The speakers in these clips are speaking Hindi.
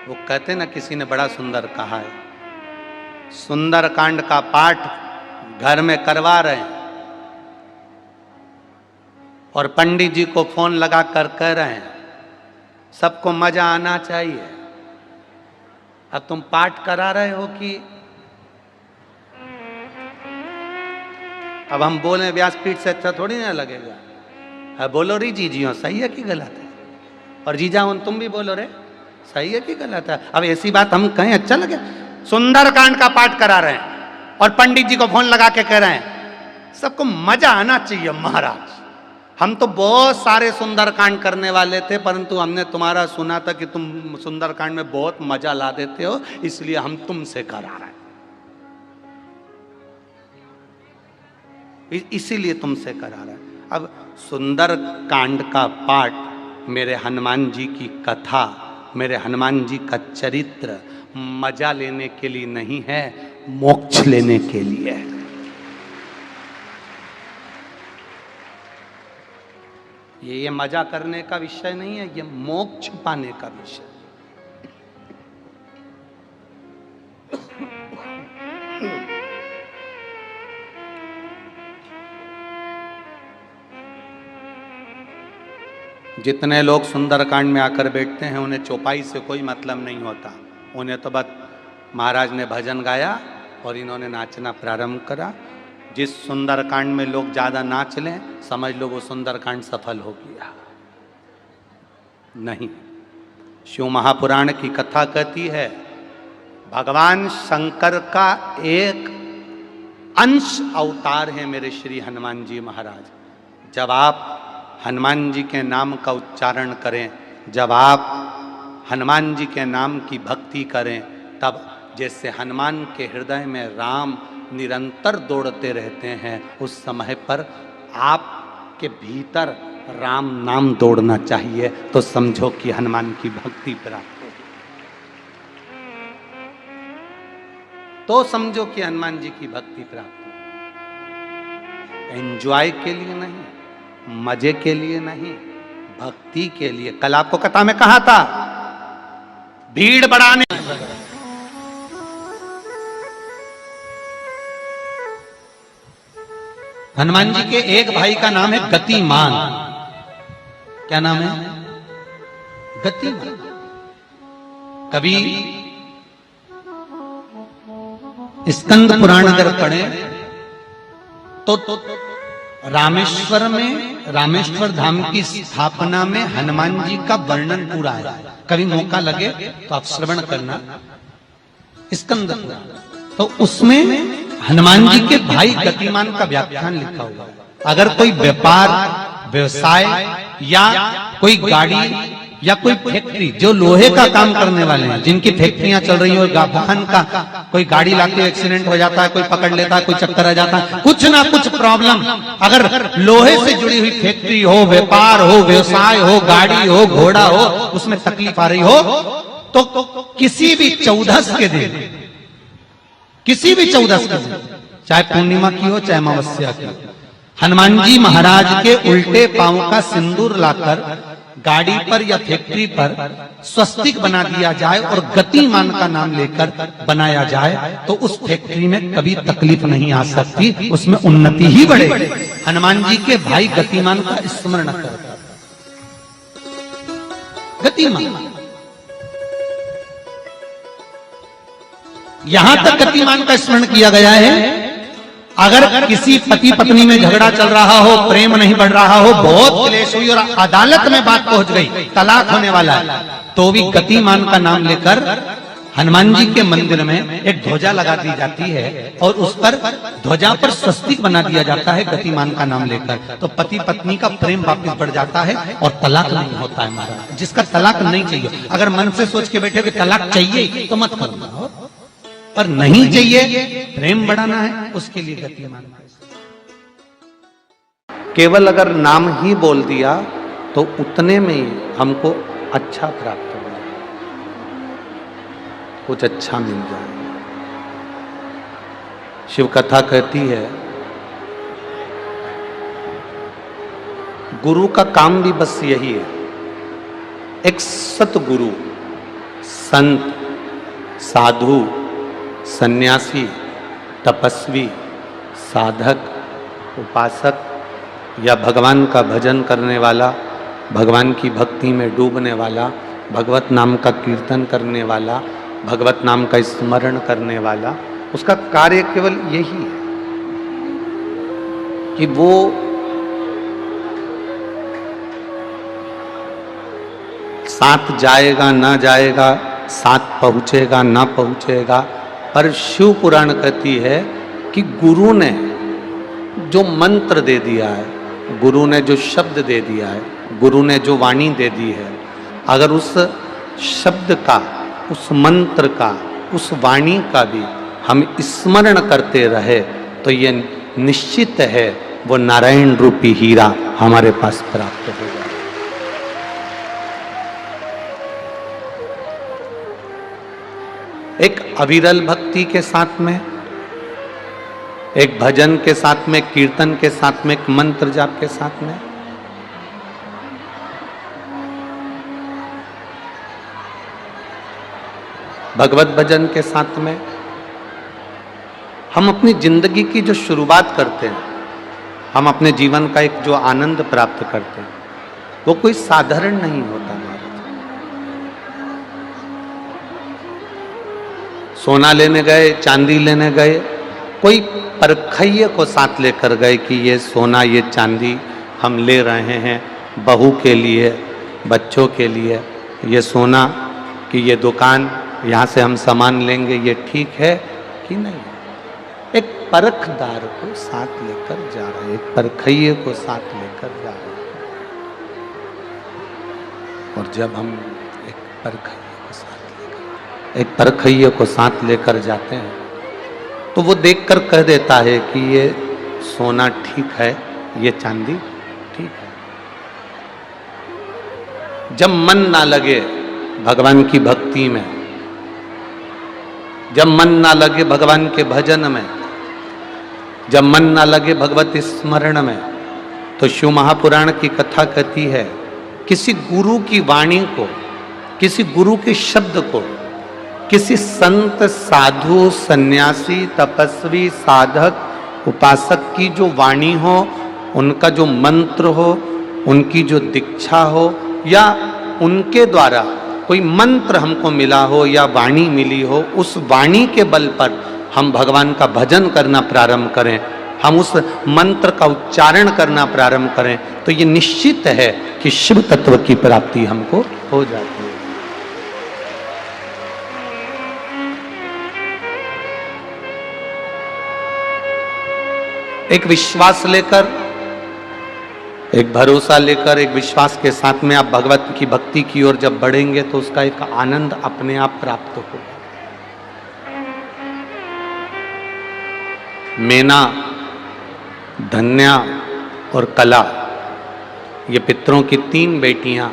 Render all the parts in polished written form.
वो कहते ना, किसी ने बड़ा सुंदर कहा है, सुंदर कांड का पाठ घर में करवा रहे हैं और पंडित जी को फोन लगा कर कह रहे हैं सबको मजा आना चाहिए। अब तुम पाठ करा रहे हो कि अब हम बोले व्यासपीठ से अच्छा थोड़ी ना लगेगा। अब बोलो री जीजियो सही है कि गलत है, और जीजा उन तुम भी बोलो रे सही है कि गलत है। अब ऐसी बात हम कहें अच्छा लगे? सुंदरकांड का पाठ करा रहे हैं और पंडित जी को फोन लगा के कह रहे हैं सबको मजा आना चाहिए। महाराज हम तो बहुत सारे सुंदरकांड करने वाले थे, परंतु हमने तुम्हारा सुना था कि तुम सुंदरकांड में बहुत मजा ला देते हो, इसलिए हम तुमसे करा रहे हैं, इसीलिए तुमसे करा रहे हैं। अब सुंदरकांड का पाठ मेरे हनुमान जी की कथा, मेरे हनुमान जी का चरित्र मजा लेने के लिए नहीं है, मोक्ष लेने के लिए है। ये मजा करने का विषय नहीं है, ये मोक्ष पाने का विषय। जितने लोग सुंदरकांड में आकर बैठते हैं उन्हें चौपाई से कोई मतलब नहीं होता, उन्हें तो बस महाराज ने भजन गाया और इन्होंने नाचना प्रारंभ करा। जिस सुंदरकांड में लोग ज़्यादा नाच लें समझ लो वो सुंदरकांड सफल हो गया। नहीं, शिव महापुराण की कथा कहती है भगवान शंकर का एक अंश अवतार है मेरे श्री हनुमान जी महाराज। जब आप हनुमान जी के नाम का उच्चारण करें, जब आप हनुमान जी के नाम की भक्ति करें, तब जैसे हनुमान के हृदय में राम निरंतर दौड़ते रहते हैं, उस समय पर आपके भीतर राम नाम दौड़ना चाहिए, तो समझो कि हनुमान की भक्ति प्राप्त होगी। तो समझो कि हनुमान जी की भक्ति प्राप्त होगी। एंजॉय के लिए नहीं, मजे के लिए नहीं, भक्ति के लिए। कल आपको कथा में कहा था भीड़ बढ़ाने, हनुमान जी के एक भाई का नाम है गतिमान। क्या नाम है? गतिमान। कभी स्कंद पुराण अगर पढ़े तो रामेश्वर में, रामेश्वर धाम की स्थापना में हनुमान जी का वर्णन पूरा है। कभी मौका लगे तो आप श्रवण करना स्कंद पुराण, तो उसमें हनुमान जी के भाई गतिमान का व्याख्यान लिखा हुआ। अगर कोई व्यापार, व्यवसाय या कोई गाड़ी या कोई फैक्ट्री, जो लोहे का काम करने वाले हैं, जिनकी फैक्ट्रियां चल रही हो, वाहन का कोई गाड़ी लाके एक्सीडेंट हो जाता है, कोई पकड़ लेता है, कोई चक्कर आ जाता है, कुछ ना कुछ प्रॉब्लम, अगर लोहे से जुड़ी हुई फैक्ट्री हो, व्यापार हो, व्यवसाय हो, गाड़ी हो, घोड़ा हो, उसमें तकलीफ आ रही हो, तो किसी भी 14 के दिन, किसी भी 14 के दिन, चाहे पूर्णिमा की हो चाहे अमावस्या की, हनुमान जी महाराज के उल्टे पांव का सिंदूर लाकर गाड़ी पर या फैक्ट्री पर स्वस्तिक बना दिया जाए और गतिमान का नाम लेकर बनाया जाए, तो उस फैक्ट्री में कभी तकलीफ नहीं आ सकती, उसमें उन्नति ही बढ़ेगी। हनुमान जी के भाई गतिमान का स्मरण कर, गतिमान, यहां तक गतिमान का स्मरण किया गया है। अगर किसी पति पत्नी में झगड़ा चल रहा हो, प्रेम नहीं बढ़ रहा हो, बहुत क्लेश हुई और अदालत में बात पहुंच गई, तलाक होने वाला है, तो भी गतिमान का नाम लेकर हनुमान जी के मंदिर में एक ध्वजा लगा दी जाती है और उस पर ध्वजा पर स्वस्तिक बना दिया जाता है गतिमान का नाम लेकर। तो पति पत्नी का प्रेम वापस बढ़ जाता है और तलाक नहीं होता है महाराज। जिसका तलाक नहीं चाहिए, अगर मन से सोच के बैठे कि तलाक चाहिए तो मत करो, पर नहीं चाहिए, प्रेम बढ़ाना है, उसके लिए गतिमान। केवल अगर नाम ही बोल दिया तो उतने में ही हमको अच्छा प्राप्त हो जाए, कुछ अच्छा मिल जाए। शिव कथा कहती है गुरु का काम भी बस यही है, एक सतगुरु, संत, साधु, सन्यासी, तपस्वी, साधक, उपासक या भगवान का भजन करने वाला, भगवान की भक्ति में डूबने वाला, भगवत नाम का कीर्तन करने वाला, भगवत नाम का स्मरण करने वाला, उसका कार्य केवल यही है कि वो साथ जाएगा ना जाएगा, साथ पहुंचेगा ना पहुंचेगा, पर शिव पुराण कहती है कि गुरु ने जो मंत्र दे दिया है, गुरु ने जो शब्द दे दिया है, गुरु ने जो वाणी दे दी है, अगर उस शब्द का, उस मंत्र का, उस वाणी का भी हम स्मरण करते रहे तो ये निश्चित है वो नारायण रूपी हीरा हमारे पास प्राप्त होगा। एक अविरल भक्ति के साथ में, एक भजन के साथ में, कीर्तन के साथ में, एक मंत्र जाप के साथ में, भगवत भजन के साथ में हम अपनी जिंदगी की जो शुरुआत करते हैं, हम अपने जीवन का एक जो आनंद प्राप्त करते हैं, वो कोई साधारण नहीं होता। सोना लेने गए, चांदी लेने गए, कोई परखैये को साथ लेकर गए कि ये सोना, ये चांदी हम ले रहे हैं बहू के लिए, बच्चों के लिए, ये सोना कि ये दुकान, यहाँ से हम सामान लेंगे, ये ठीक है कि नहीं। एक परखदार को साथ लेकर जा रहे हैं, एक परखैये को साथ लेकर जा रहे हैं। और जब हम एक परखैये को साथ लेकर जाते हैं तो वो देखकर कह देता है कि ये सोना ठीक है, ये चांदी ठीक है। जब मन ना लगे भगवान की भक्ति में, जब मन ना लगे भगवान के भजन में, जब मन ना लगे भगवत स्मरण में, तो शिव महापुराण की कथा कहती है किसी गुरु की वाणी को, किसी गुरु के शब्द को, किसी संत, साधु, सन्यासी, तपस्वी, साधक, उपासक की जो वाणी हो, उनका जो मंत्र हो, उनकी जो दीक्षा हो, या उनके द्वारा कोई मंत्र हमको मिला हो या वाणी मिली हो, उस वाणी के बल पर हम भगवान का भजन करना प्रारंभ करें, हम उस मंत्र का उच्चारण करना प्रारंभ करें, तो ये निश्चित है कि शिव तत्व की प्राप्ति हमको हो जाती है। एक विश्वास लेकर, एक भरोसा लेकर, एक विश्वास के साथ में आप भगवत की भक्ति की ओर जब बढ़ेंगे तो उसका एक आनंद अपने आप प्राप्त होगा। मेना, धन्या और कला, ये पितरों की 3 बेटियां,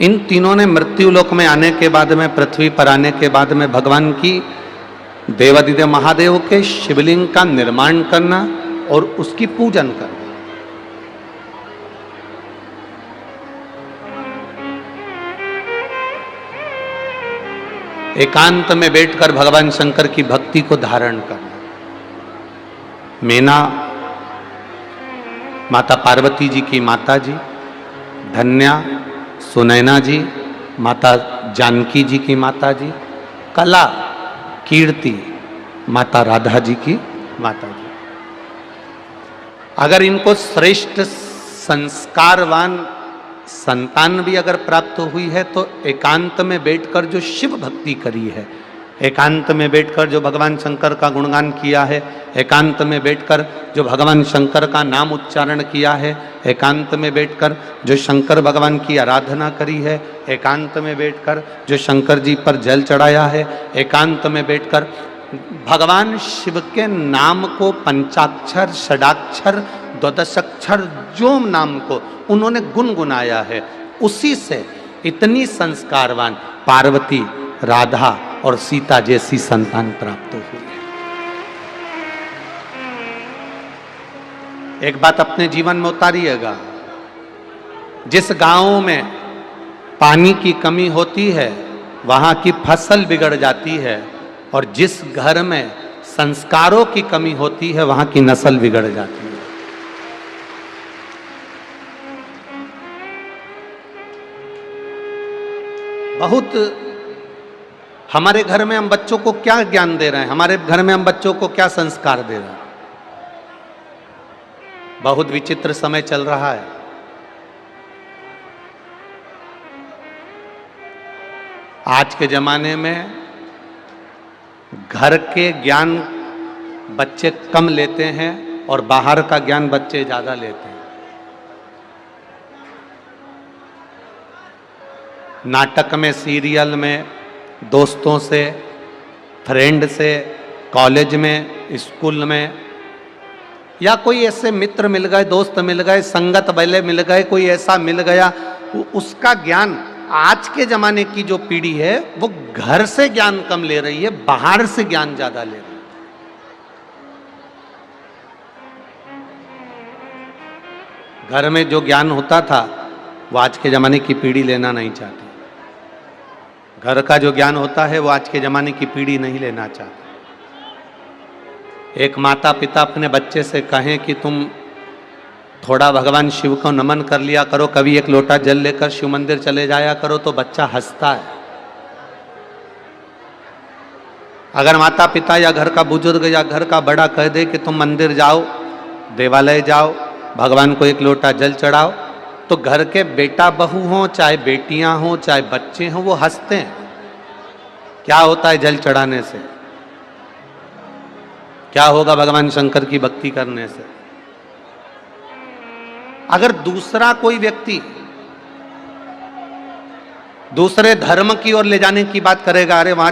इन तीनों ने मृत्यु लोक में आने के बाद में, पृथ्वी पर आने के बाद में भगवान की, देवादिदेव महादेव के शिवलिंग का निर्माण करना और उसकी पूजन करना। एकांत में बैठकर भगवान शंकर की भक्ति को धारण करना। मेना माता पार्वती जी की माता जी, धन्या सुनैना जी माता जानकी जी की माता जी, कला कीर्ति माता राधा जी की माता जी। अगर इनको श्रेष्ठ संस्कारवान संतान भी अगर प्राप्त हुई है तो एकांत में बैठकर जो शिव भक्ति करी है, एकांत में बैठकर जो भगवान शंकर का गुणगान किया है, एकांत में बैठकर जो भगवान शंकर का नाम उच्चारण किया है, एकांत में बैठकर जो शंकर भगवान की आराधना करी है, एकांत में बैठकर जो शंकर जी पर जल चढ़ाया है, एकांत में बैठकर भगवान शिव के नाम को, पंचाक्षर, षडाक्षर, द्वादशाक्षर जो नाम को उन्होंने गुनगुनाया है, उसी से इतनी संस्कारवान पार्वती, राधा और सीता जैसी संतान प्राप्त हुई है। एक बात अपने जीवन में उतारिएगा, जिस गांव में पानी की कमी होती है वहां की फसल बिगड़ जाती है, और जिस घर में संस्कारों की कमी होती है वहां की नस्ल बिगड़ जाती है। बहुत हमारे घर में हम बच्चों को क्या ज्ञान दे रहे हैं, हमारे घर में हम बच्चों को क्या संस्कार दे रहे हैं। बहुत विचित्र समय चल रहा है। आज के जमाने में घर के ज्ञान बच्चे कम लेते हैं और बाहर का ज्ञान बच्चे ज्यादा लेते हैं। नाटक में, सीरियल में, दोस्तों से, फ्रेंड से, कॉलेज में, स्कूल में, या कोई ऐसे मित्र मिल गए, दोस्त मिल गए, संगत वाले मिल गए, कोई ऐसा मिल गया, उसका ज्ञान, आज के जमाने की जो पीढ़ी है वो घर से ज्ञान कम ले रही है, बाहर से ज्ञान ज्यादा ले रही है। घर में जो ज्ञान होता था वो आज के जमाने की पीढ़ी लेना नहीं चाहती। घर का जो ज्ञान होता है वो आज के जमाने की पीढ़ी नहीं लेना चाहती। एक माता पिता अपने बच्चे से कहें कि तुम थोड़ा भगवान शिव को नमन कर लिया करो, कभी एक लोटा जल लेकर शिव मंदिर चले जाया करो, तो बच्चा हंसता है। अगर माता पिता या घर का बुजुर्ग या घर का बड़ा कह दे कि तुम मंदिर जाओ, देवालय जाओ, भगवान को एक लोटा जल चढ़ाओ, तो घर के बेटा बहू हों, चाहे बेटियां हों, चाहे बच्चे हों, वो हंसते हैं। क्या होता है जल चढ़ाने से? क्या होगा भगवान शंकर की भक्ति करने से? अगर दूसरा कोई व्यक्ति दूसरे धर्म की ओर ले जाने की बात करेगा, अरे वहां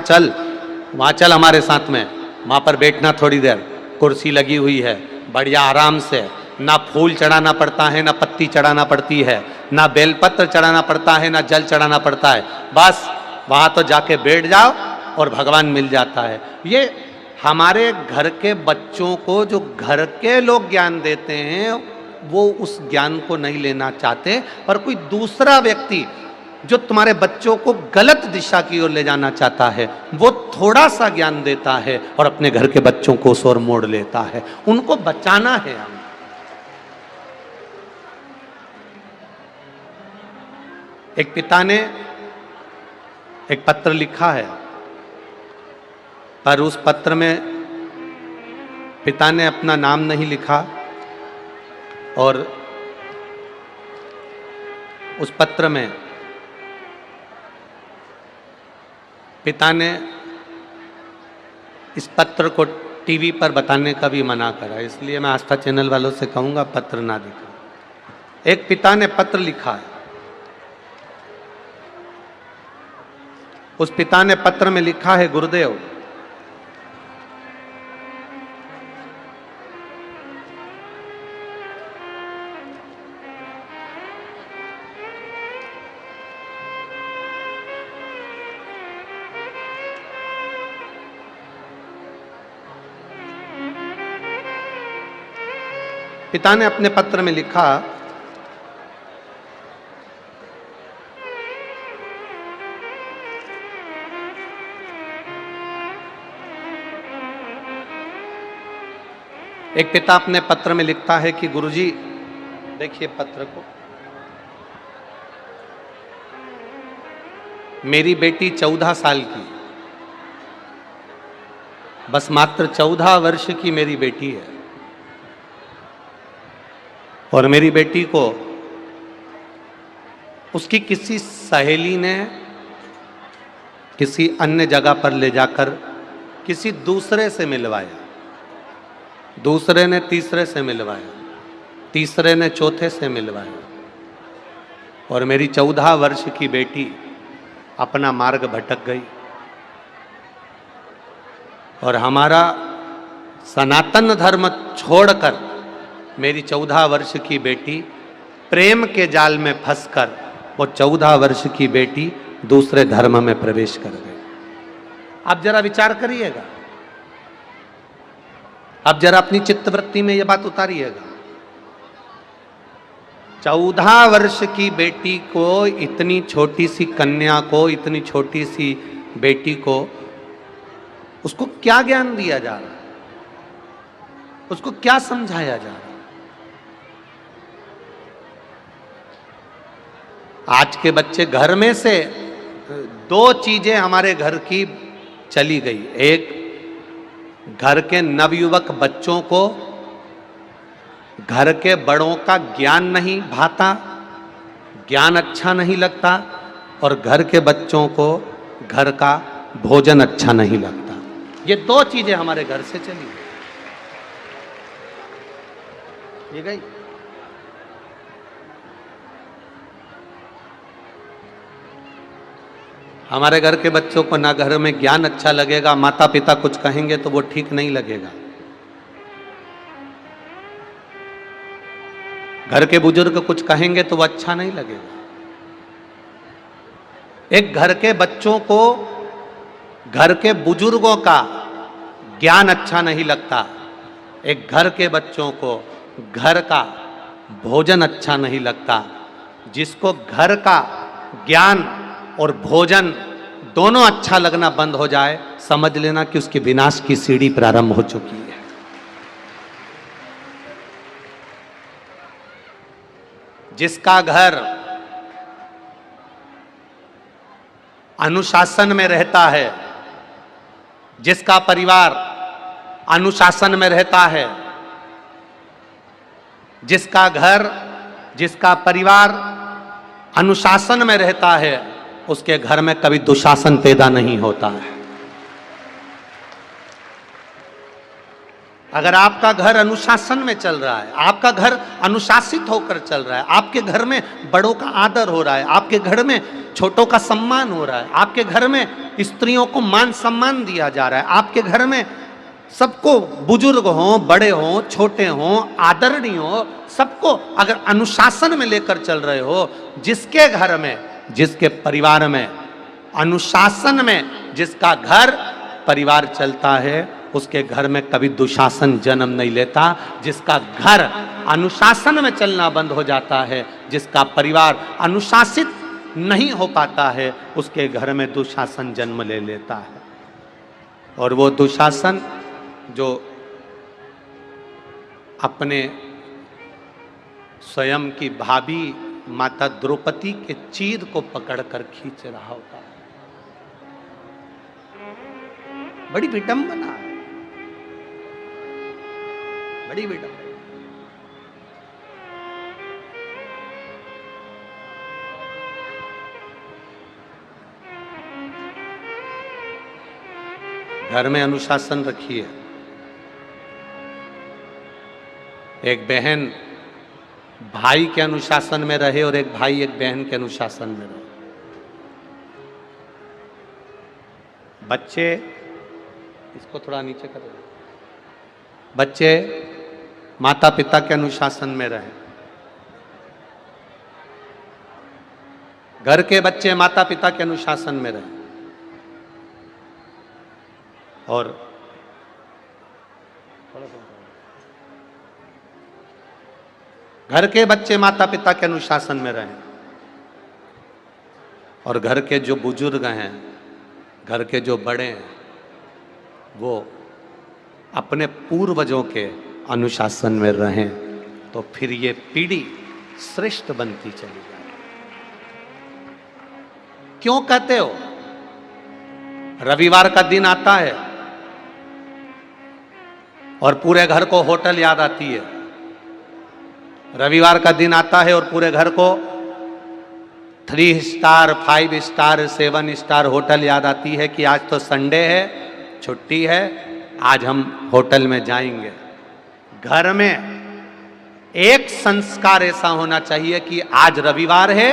चल हमारे साथ में, वहां पर बैठना थोड़ी देर, कुर्सी लगी हुई है, बढ़िया आराम से, ना फूल चढ़ाना पड़ता है, ना पत्ती चढ़ाना पड़ती है, ना बेलपत्र चढ़ाना पड़ता है, ना जल चढ़ाना पड़ता है, बस वहां तो जाके बैठ जाओ और भगवान मिल जाता है। ये हमारे घर के बच्चों को जो घर के लोग ज्ञान देते हैं वो उस ज्ञान को नहीं लेना चाहते, पर कोई दूसरा व्यक्ति जो तुम्हारे बच्चों को गलत दिशा की ओर ले जाना चाहता है वो थोड़ा सा ज्ञान देता है और अपने घर के बच्चों को उस ओर मोड़ लेता है। उनको बचाना है हमें। एक पिता ने एक पत्र लिखा है, पर उस पत्र में पिता ने अपना नाम नहीं लिखा, और उस पत्र में पिता ने इस पत्र को टीवी पर बताने का भी मना करा, इसलिए मैं आस्था चैनल वालों से कहूंगा पत्र ना दिखाओ। एक पिता ने पत्र लिखा है, उस पिता ने पत्र में लिखा है, गुरुदेव, पिता ने अपने पत्र में लिखा, एक पिता अपने पत्र में लिखता है कि गुरुजी, देखिए पत्र को, मेरी बेटी 14 साल की, बस मात्र 14 वर्ष की मेरी बेटी है, और मेरी बेटी को उसकी किसी सहेली ने किसी अन्य जगह पर ले जाकर किसी दूसरे से मिलवाया, दूसरे ने तीसरे से मिलवाया, तीसरे ने चौथे से मिलवाया, और मेरी 14 वर्ष की बेटी अपना मार्ग भटक गई। और हमारा सनातन धर्म छोड़कर मेरी 14 वर्ष की बेटी प्रेम के जाल में फंसकर वो 14 वर्ष की बेटी दूसरे धर्म में प्रवेश कर गई। आप जरा विचार करिएगा, आप जरा अपनी चित्तवृत्ति में ये बात उतारिएगा। 14 वर्ष की बेटी को, इतनी छोटी सी कन्या को, इतनी छोटी सी बेटी को, उसको क्या ज्ञान दिया जा रहा है? उसको क्या समझाया जा रहा है? आज के बच्चे, घर में से 2 चीजें हमारे घर की चली गई। एक, घर के नवयुवक बच्चों को घर के बड़ों का ज्ञान नहीं भाता, ज्ञान अच्छा नहीं लगता, और घर के बच्चों को घर का भोजन अच्छा नहीं लगता। ये 2 चीजें हमारे घर से चली ये गई। हमारे घर के बच्चों को ना घर में ज्ञान अच्छा लगेगा, माता पिता कुछ कहेंगे तो वो ठीक नहीं लगेगा। घर के बुजुर्ग कुछ कहेंगे तो वो अच्छा नहीं लगेगा। एक घर के बच्चों को घर के बुजुर्गों का ज्ञान अच्छा नहीं लगता, एक घर के बच्चों को घर का भोजन अच्छा नहीं लगता। जिसको घर का ज्ञान और भोजन दोनों अच्छा लगना बंद हो जाए, समझ लेना कि उसके विनाश की सीढ़ी प्रारंभ हो चुकी है। जिसका घर अनुशासन में रहता है, जिसका परिवार अनुशासन में रहता है, जिसका घर, जिसका परिवार अनुशासन में रहता है, उसके घर में कभी दुशासन पैदा नहीं होता है। अगर आपका घर अनुशासन में चल रहा है, आपका घर अनुशासित होकर चल रहा है, आपके घर में बड़ों का आदर हो रहा है, आपके घर में छोटों का सम्मान हो रहा है, आपके घर में स्त्रियों को मान सम्मान दिया जा रहा है, आपके घर में सबको, बुजुर्ग हों, बड़े हों, छोटे हों, आदरणीय हो, सबको अगर अनुशासन में लेकर चल रहे हो, जिसके घर में, जिसके परिवार में अनुशासन में जिसका घर परिवार चलता है, उसके घर में कभी दुशासन जन्म नहीं लेता। जिसका घर अनुशासन में चलना बंद हो जाता है, जिसका परिवार अनुशासित नहीं हो पाता है, उसके घर में दुशासन जन्म ले लेता है। और वो दुशासन जो अपने स्वयं की भाभी माता द्रौपदी के चीर को पकड़कर खींच रहा होता है। बड़ी विडंबना है, बड़ी विडंबना। घर में अनुशासन रखिए। एक बहन भाई के अनुशासन में रहे और एक भाई एक बहन के अनुशासन में रहे। बच्चे, इसको थोड़ा नीचे करो, बच्चे माता पिता के अनुशासन में रहे। घर के बच्चे माता पिता के अनुशासन में रहे और घर के बच्चे माता पिता के अनुशासन में रहें और घर के जो बुजुर्ग हैं, घर के जो बड़े हैं, वो अपने पूर्वजों के अनुशासन में रहें, तो फिर ये पीढ़ी श्रेष्ठ बनती चली जाए। क्यों कहते हो? रविवार का दिन आता है और पूरे घर को होटल याद आती है। रविवार का दिन आता है और पूरे घर को 3 स्टार, 5 स्टार, 7 स्टार होटल याद आती है कि आज तो संडे है, छुट्टी है, आज हम होटल में जाएंगे। घर में एक संस्कार ऐसा होना चाहिए कि आज रविवार है,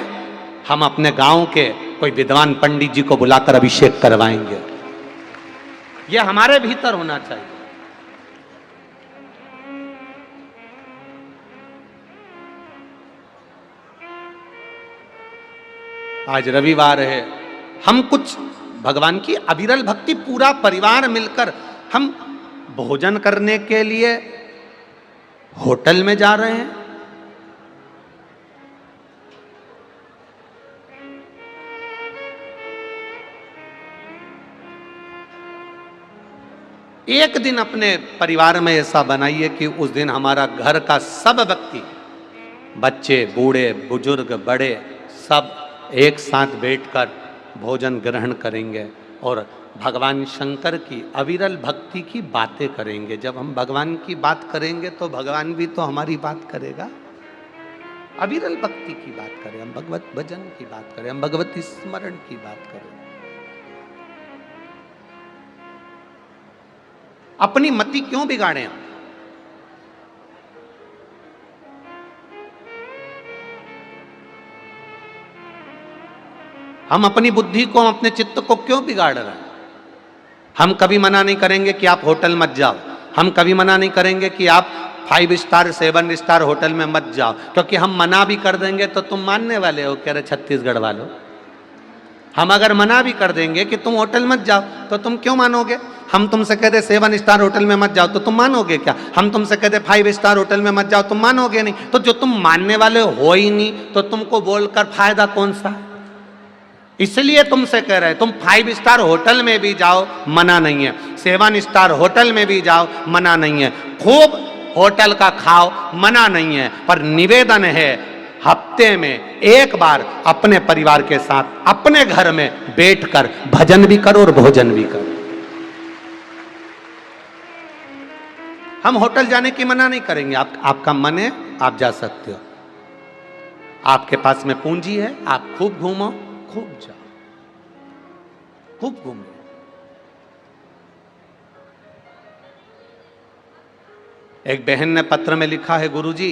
हम अपने गांव के कोई विद्वान पंडित जी को बुलाकर अभिषेक करवाएंगे। यह हमारे भीतर होना चाहिए। आज रविवार है, हम कुछ भगवान की अविरल भक्ति, पूरा परिवार मिलकर हम भोजन करने के लिए होटल में जा रहे हैं। एक दिन अपने परिवार में ऐसा बनाइए कि उस दिन हमारा घर का सब व्यक्ति, बच्चे, बूढ़े, बुजुर्ग, बड़े, सब एक साथ बैठकर भोजन ग्रहण करेंगे और भगवान शंकर की अविरल भक्ति की बातें करेंगे। जब हम भगवान की बात करेंगे तो भगवान भी तो हमारी बात करेगा। अविरल भक्ति की बात करें, हम भगवत भजन की बात करें, हम भगवती स्मरण की बात करें। अपनी मति क्यों बिगाड़ें हम अपनी बुद्धि को, अपने चित्त को क्यों बिगाड़ रहे हैं? हम कभी मना नहीं करेंगे कि आप होटल मत जाओ, हम कभी मना नहीं करेंगे कि आप 5 स्टार 7 स्टार होटल में मत जाओ, क्योंकि हम मना भी कर देंगे तो तुम मानने वाले हो, कह रहे छत्तीसगढ़ वालों। हम अगर मना भी कर देंगे कि तुम होटल मत जाओ तो तुम क्यों मानोगे? हम तुमसे कह दे 7 स्टार होटल में मत जाओ तो तुम मानोगे क्या? हम तुमसे कह दे 5 स्टार होटल में मत जाओ, तुम मानोगे नहीं। तो जो तुम मानने वाले हो ही नहीं तो तुमको बोलकर फायदा कौन सा है? इसलिए तुमसे कह रहे, तुम 5 स्टार होटल में भी जाओ, मना नहीं है, 7 स्टार होटल में भी जाओ, मना नहीं है, खूब होटल का खाओ, मना नहीं है, पर निवेदन है हफ्ते में एक बार अपने परिवार के साथ अपने घर में बैठकर भजन भी करो और भोजन भी करो। हम होटल जाने की मना नहीं करेंगे, आपका मन है आप जा सकते हो, आपके पास में पूंजी है, आप खूब घूमो, खूब जाओ, खूब घूमो। एक बहन ने पत्र में लिखा है, गुरुजी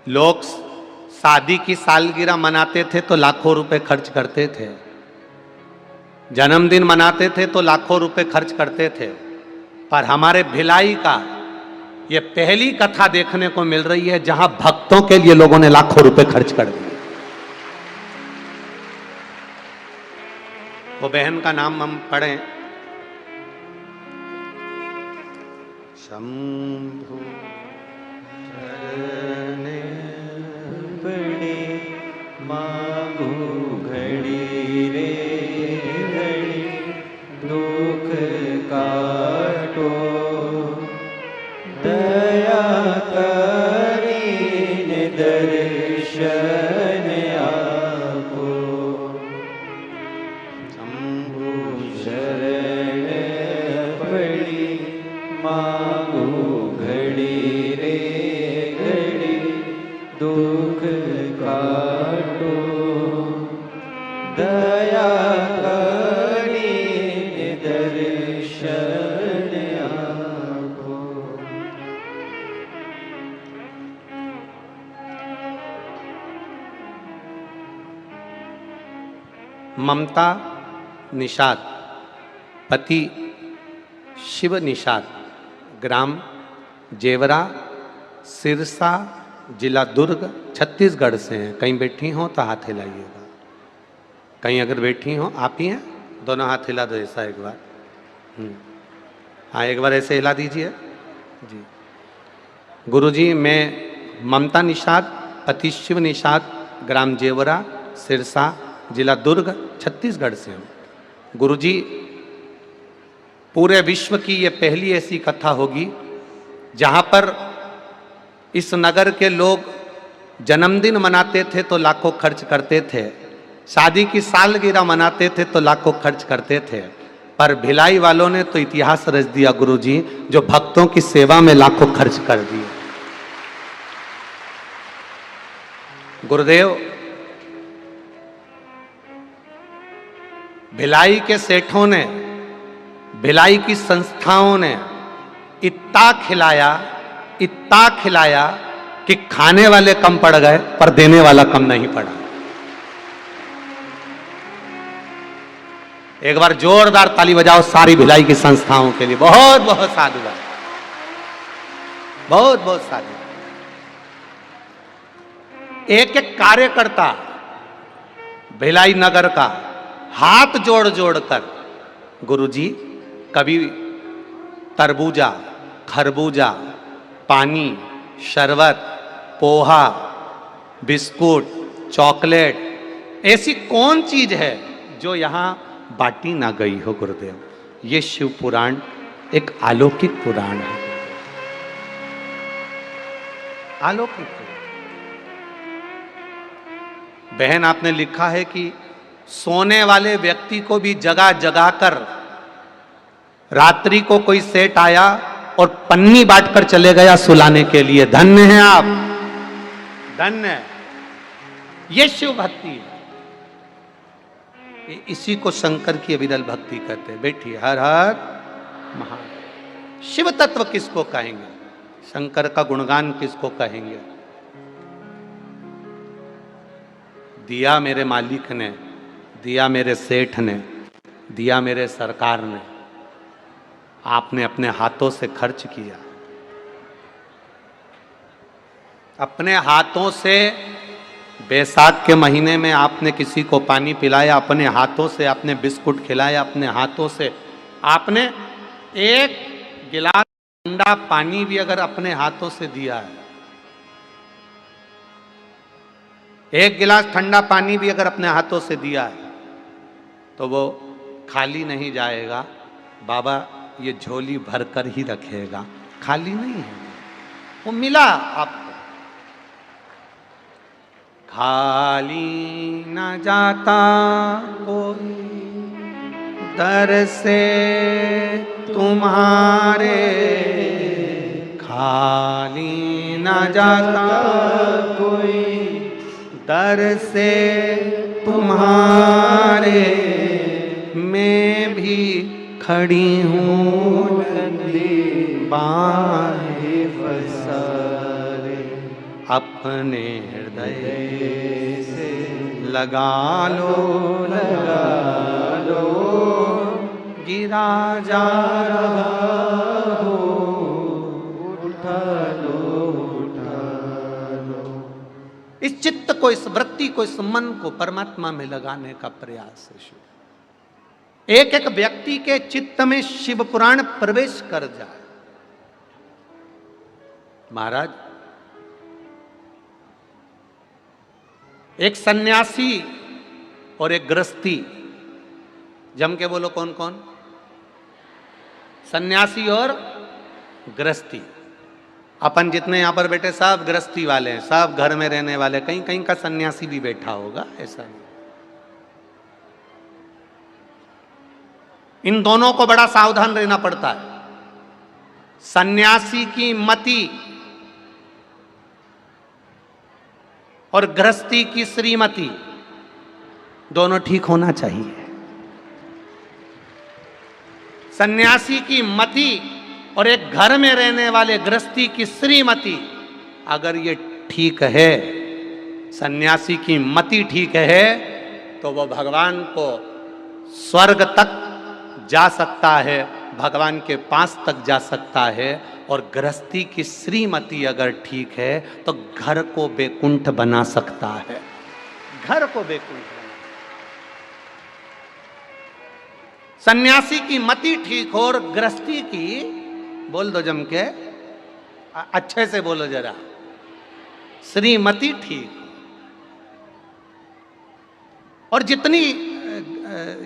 लोग शादी की सालगिरह मनाते थे तो लाखों रुपए खर्च करते थे, जन्मदिन मनाते थे तो लाखों रुपए खर्च करते थे, पर हमारे भिलाई का ये पहली कथा देखने को मिल रही है जहां भक्तों के लिए लोगों ने लाखों रुपए खर्च कर दिए। वो बहन का नाम हम पढ़ें, शंभु चरने पड़े मांगू घड़ी रे घड़ी, दुख काटो दया करीने दर्शन आपो। शंभु शरण पड़ी मांगू घड़ी रे घड़ी, दुख काटो दया करीने दर्शन आपो। ममता निषाद, पति शिव निषाद, ग्राम जेवरा, सिरसा, जिला दुर्ग, छत्तीसगढ़ से हैं। कहीं बैठी हो तो हाथ हिलाइएगा, कहीं अगर बैठी हो, आप ही हैं, दोनों हाथ हिला दो ऐसा एक बार। हाँ, एक बार ऐसे हिला दीजिए जी। गुरुजी मैं ममता निषाद, पति शिव निषाद, ग्राम जेवरा, सिरसा, जिला दुर्ग, छत्तीसगढ़ से हूँ। गुरुजी पूरे विश्व की ये पहली ऐसी कथा होगी जहाँ पर इस नगर के लोग जन्मदिन मनाते थे तो लाखों खर्च करते थे, शादी की सालगिरह मनाते थे तो लाखों खर्च करते थे, पर भिलाई वालों ने तो इतिहास रच दिया गुरुजी, जो भक्तों की सेवा में लाखों खर्च कर दिए। गुरुदेव भिलाई के सेठों ने, भिलाई की संस्थाओं ने इतना खिलाया कि खाने वाले कम पड़ गए पर देने वाला कम नहीं पड़ा। एक बार जोरदार ताली बजाओ सारी भिलाई की संस्थाओं के लिए। बहुत बहुत साधुवाद, बहुत बहुत साधुवाद। एक एक कार्यकर्ता भिलाई नगर का हाथ जोड़ जोड़ कर, गुरुजी कभी तरबूजा, खरबूजा, पानी, शरबत, पोहा, बिस्कुट, चॉकलेट, ऐसी कौन चीज है जो यहाँ बाटी ना गई हो गुरुदेव। ये शिव पुराण एक अलौकिक पुराण है, अलौकिक पुराण। बहन आपने लिखा है कि सोने वाले व्यक्ति को भी जगा जगा कर रात्रि को कोई सेठ आया और पन्नी बांटकर चले गया सुलाने के लिए। धन्य है आप, धन्य है। ये शिव भक्ति है, इसी को शंकर की अविरल भक्ति कहते हैं। बैठिए, हर हर महादेव। शिव तत्व किसको कहेंगे, शंकर का गुणगान किसको कहेंगे? दिया मेरे मालिक ने, दिया मेरे सेठ ने, दिया मेरे सरकार ने, आपने अपने हाथों से खर्च किया, अपने हाथों से। बैसाख के महीने में आपने किसी को पानी पिलाया, अपने हाथों से आपने बिस्कुट खिलाया, अपने हाथों से आपने एक गिलास ठंडा पानी भी अगर अपने हाथों से दिया है, एक गिलास ठंडा पानी भी अगर अपने हाथों से दिया है, तो वो खाली नहीं जाएगा। बाबा ये झोली भरकर ही रखेगा, खाली नहीं है, वो मिला आपको। खाली न जाता कोई दर से तुम्हारे, खाली न जाता कोई दर से तुम्हारे, मैं भी खड़ी हूँ नंदी बाहें फसारे, अपने हृदय से लगा लो, लगा लो, गिरा जा रहा हो उठा लो, उठा लो। इस चित्त को, इस वृत्ति को, इस मन को परमात्मा में लगाने का प्रयास है शिव। एक एक व्यक्ति के चित्त में शिव पुराण प्रवेश कर जाए। महाराज, एक सन्यासी और एक गृहस्थी, जम के बोलो कौन कौन? सन्यासी और गृहस्थी। अपन जितने यहां पर बैठे सब गृहस्थी वाले हैं, सब घर में रहने वाले। कहीं कहीं का सन्यासी भी बैठा होगा, ऐसा नहीं। इन दोनों को बड़ा सावधान रहना पड़ता है। सन्यासी की मति और गृहस्थी की श्रीमती दोनों ठीक होना चाहिए। सन्यासी की मति और एक घर में रहने वाले गृहस्थी की श्रीमती अगर ये ठीक है, सन्यासी की मति ठीक है, तो वो भगवान को स्वर्ग तक जा सकता है, भगवान के पास तक जा सकता है। और गृहस्थी की श्रीमती अगर ठीक है तो घर को बैकुंठ बना सकता है, घर को बैकुंठ बना। सन्यासी की मति ठीक हो और गृहस्थी की, बोल दो जम के, अच्छे से बोलो जरा, श्रीमती ठीक। और जितनी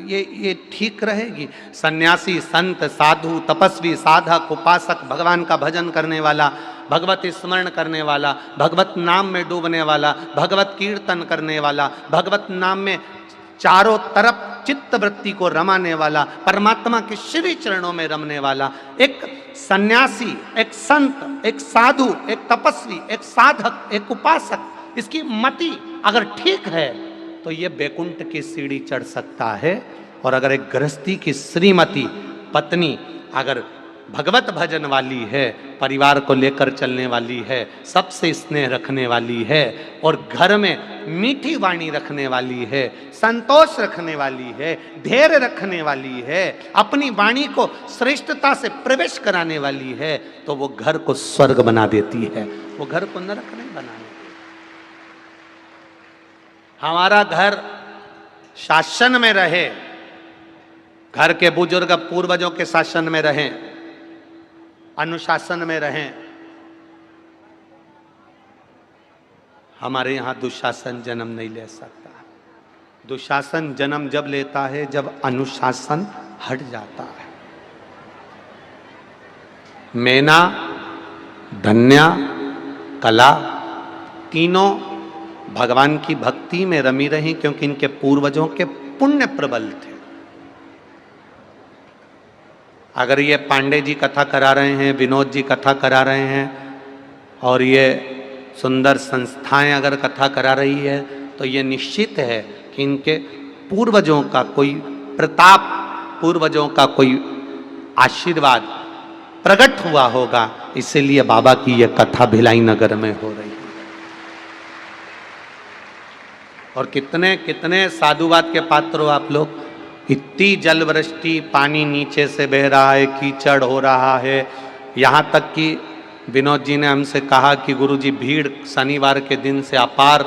ये ठीक रहेगी, सन्यासी, संत, साधु, तपस्वी, साधक, उपासक, भगवान का भजन करने वाला, भगवत स्मरण करने वाला, भगवत नाम में डूबने वाला, भगवत कीर्तन करने वाला, भगवत नाम में चारों तरफ चित्त वृत्ति को रमाने वाला, परमात्मा के श्री चरणों में रमने वाला, एक सन्यासी, एक संत, एक साधु, एक तपस्वी, एक साधक, एक उपासक, इसकी मति अगर ठीक है तो ये बैकुंठ की सीढ़ी चढ़ सकता है। और अगर एक गृहस्थी की श्रीमती पत्नी अगर भगवत भजन वाली है, परिवार को लेकर चलने वाली है, सबसे स्नेह रखने वाली है, और घर में मीठी वाणी रखने वाली है, संतोष रखने वाली है, धैर्य रखने वाली है, अपनी वाणी को श्रेष्ठता से प्रवेश कराने वाली है, तो वो घर को स्वर्ग बना देती है, वो घर को नरक नहीं बनाने। हमारा घर शासन में रहे, घर के बुजुर्ग पूर्वजों के शासन में रहें, अनुशासन में रहें। हमारे यहां दुशासन जन्म नहीं ले सकता। दुशासन जन्म जब लेता है जब अनुशासन हट जाता है। मैना, धन्या, कला तीनों भगवान की भक्ति में रमी रही क्योंकि इनके पूर्वजों के पुण्य प्रबल थे। अगर ये पांडे जी कथा करा रहे हैं, विनोद जी कथा करा रहे हैं और ये सुंदर संस्थाएं अगर कथा करा रही है तो ये निश्चित है कि इनके पूर्वजों का कोई प्रताप, पूर्वजों का कोई आशीर्वाद प्रकट हुआ होगा। इसीलिए बाबा की यह कथा भिलाई नगर में हो रही है। और कितने कितने साधुवाद के पात्र हो आप लोग। इतनी जलवृष्टि, पानी नीचे से बह रहा है, कीचड़ हो रहा है। यहाँ तक कि विनोद जी ने हमसे कहा कि गुरुजी भीड़ शनिवार के दिन से अपार,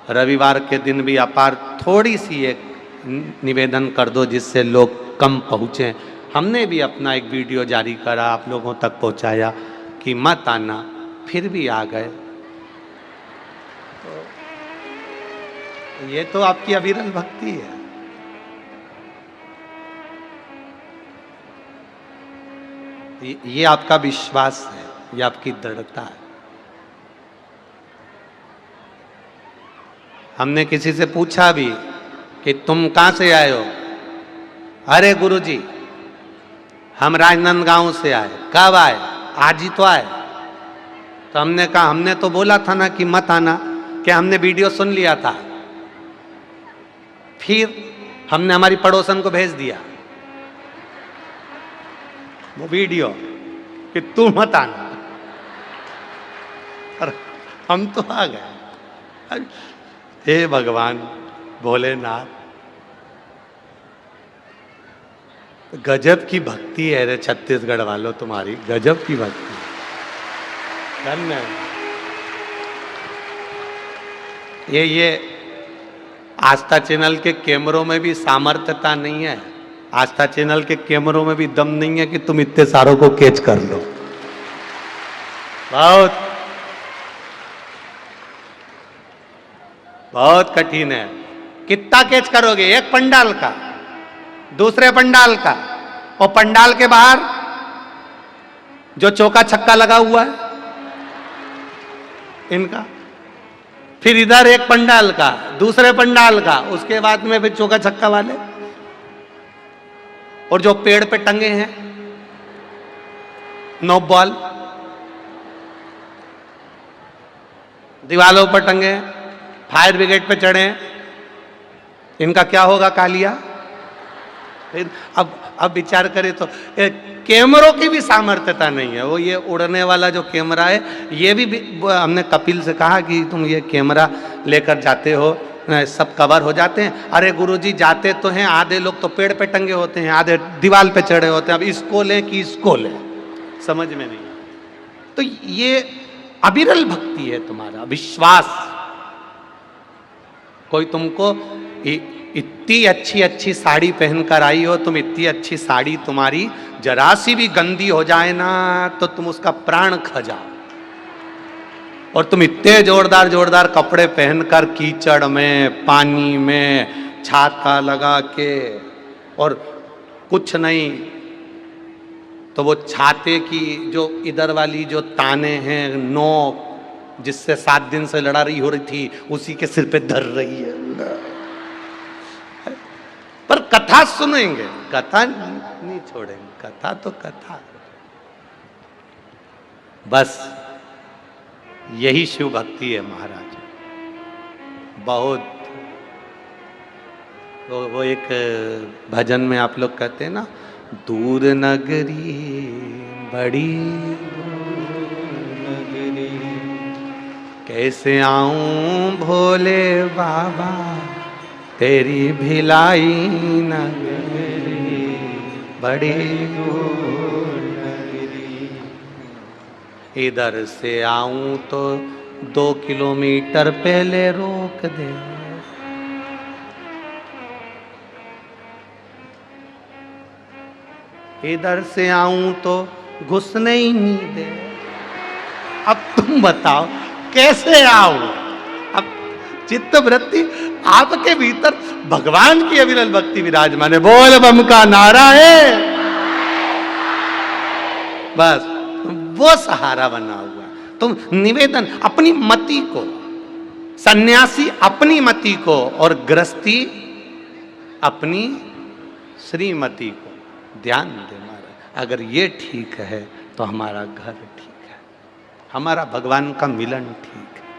रविवार के दिन भी अपार, थोड़ी सी एक निवेदन कर दो जिससे लोग कम पहुँचें। हमने भी अपना एक वीडियो जारी करा, आप लोगों तक पहुँचाया कि मत आना, फिर भी आ गए। तो ये तो आपकी अविरल भक्ति है। ये आपका विश्वास है, ये आपकी दृढ़ता है। हमने किसी से पूछा भी कि तुम कहां से आए हो? अरे गुरुजी हम राजनांदगांव से आए। कब आए? आज ही तो आए। तो हमने कहा हमने तो बोला था ना कि मत आना, कि हमने वीडियो सुन लिया था। फिर हमने हमारी पड़ोसन को भेज दिया वो वीडियो कि तू मत आना, और हम तो आ गए। हे भगवान भोलेनाथ, गजब की भक्ति है रे छत्तीसगढ़ वालों, तुम्हारी गजब की भक्ति। धन्य। ये आस्था चैनल के कैमरों में भी सामर्थ्यता नहीं है। आस्था चैनल के कैमरों में भी दम नहीं है कि तुम इतने सारों को कैच कर लो। बहुत बहुत कठिन है। कितना कैच करोगे? एक पंडाल का, दूसरे पंडाल का, और पंडाल के बाहर जो चौका छक्का लगा हुआ है इनका, फिर इधर एक पंडाल का, दूसरे पंडाल का, उसके बाद में फिर चौका छक्का वाले, और जो पेड़ पे टंगे हैं नो बॉल, दीवालों पर टंगे हैं, फायर ब्रिगेड पे चढ़े हैं, इनका क्या होगा कालिया? फिर अब विचार करें तो कैमरों की भी सामर्थ्यता नहीं है। वो ये उड़ने वाला जो कैमरा है, ये भी हमने कपिल से कहा कि तुम ये कैमरा लेकर जाते हो, सब कवर हो जाते हैं। अरे गुरुजी जाते तो हैं, आधे लोग तो पेड़ पे टंगे होते हैं, आधे दीवार पे चढ़े होते हैं। अब इसको लें कि इसको लें, समझ में नहीं। तो ये अविरल भक्ति है, तुम्हारा विश्वास। कोई तुमको इतनी अच्छी अच्छी साड़ी पहनकर आई हो, तुम इतनी अच्छी साड़ी तुम्हारी जरा सी भी गंदी हो जाए ना तो तुम उसका प्राण खा जाओ, और तुम इतने जोरदार जोरदार कपड़े पहनकर कीचड़ में, पानी में, छाता लगा के, और कुछ नहीं तो वो छाते की जो इधर वाली जो ताने हैं, नोक, जिससे 7 दिन से लड़ा रही हो रही थी, उसी के सिर पे धर रही है। पर कथा सुनेंगे, कथा नहीं छोड़ेंगे। कथा तो कथा, बस यही शिव भक्ति है महाराज। बहुत वो एक भजन में आप लोग कहते हैं ना, दूर नगरी बड़ी नगरी, कैसे आऊं भोले बाबा तेरी भिलाई नगरी बड़ी दूर नगरी। इधर से आऊं तो 2 किलोमीटर पहले रोक दे, इधर से आऊं तो घुसने ही नहीं दे। अब तुम बताओ कैसे आऊं? अब चित्त वृत्ति आपके भीतर भगवान की अविरल भक्ति विराजमान है। बोल बम का नारा है, बस वो सहारा बना हुआ। तुम निवेदन अपनी मति को, सन्यासी अपनी मति को और गृहस्थी अपनी श्रीमती को ध्यान दे। महाराज अगर ये ठीक है तो हमारा घर ठीक है, हमारा भगवान का मिलन ठीक है।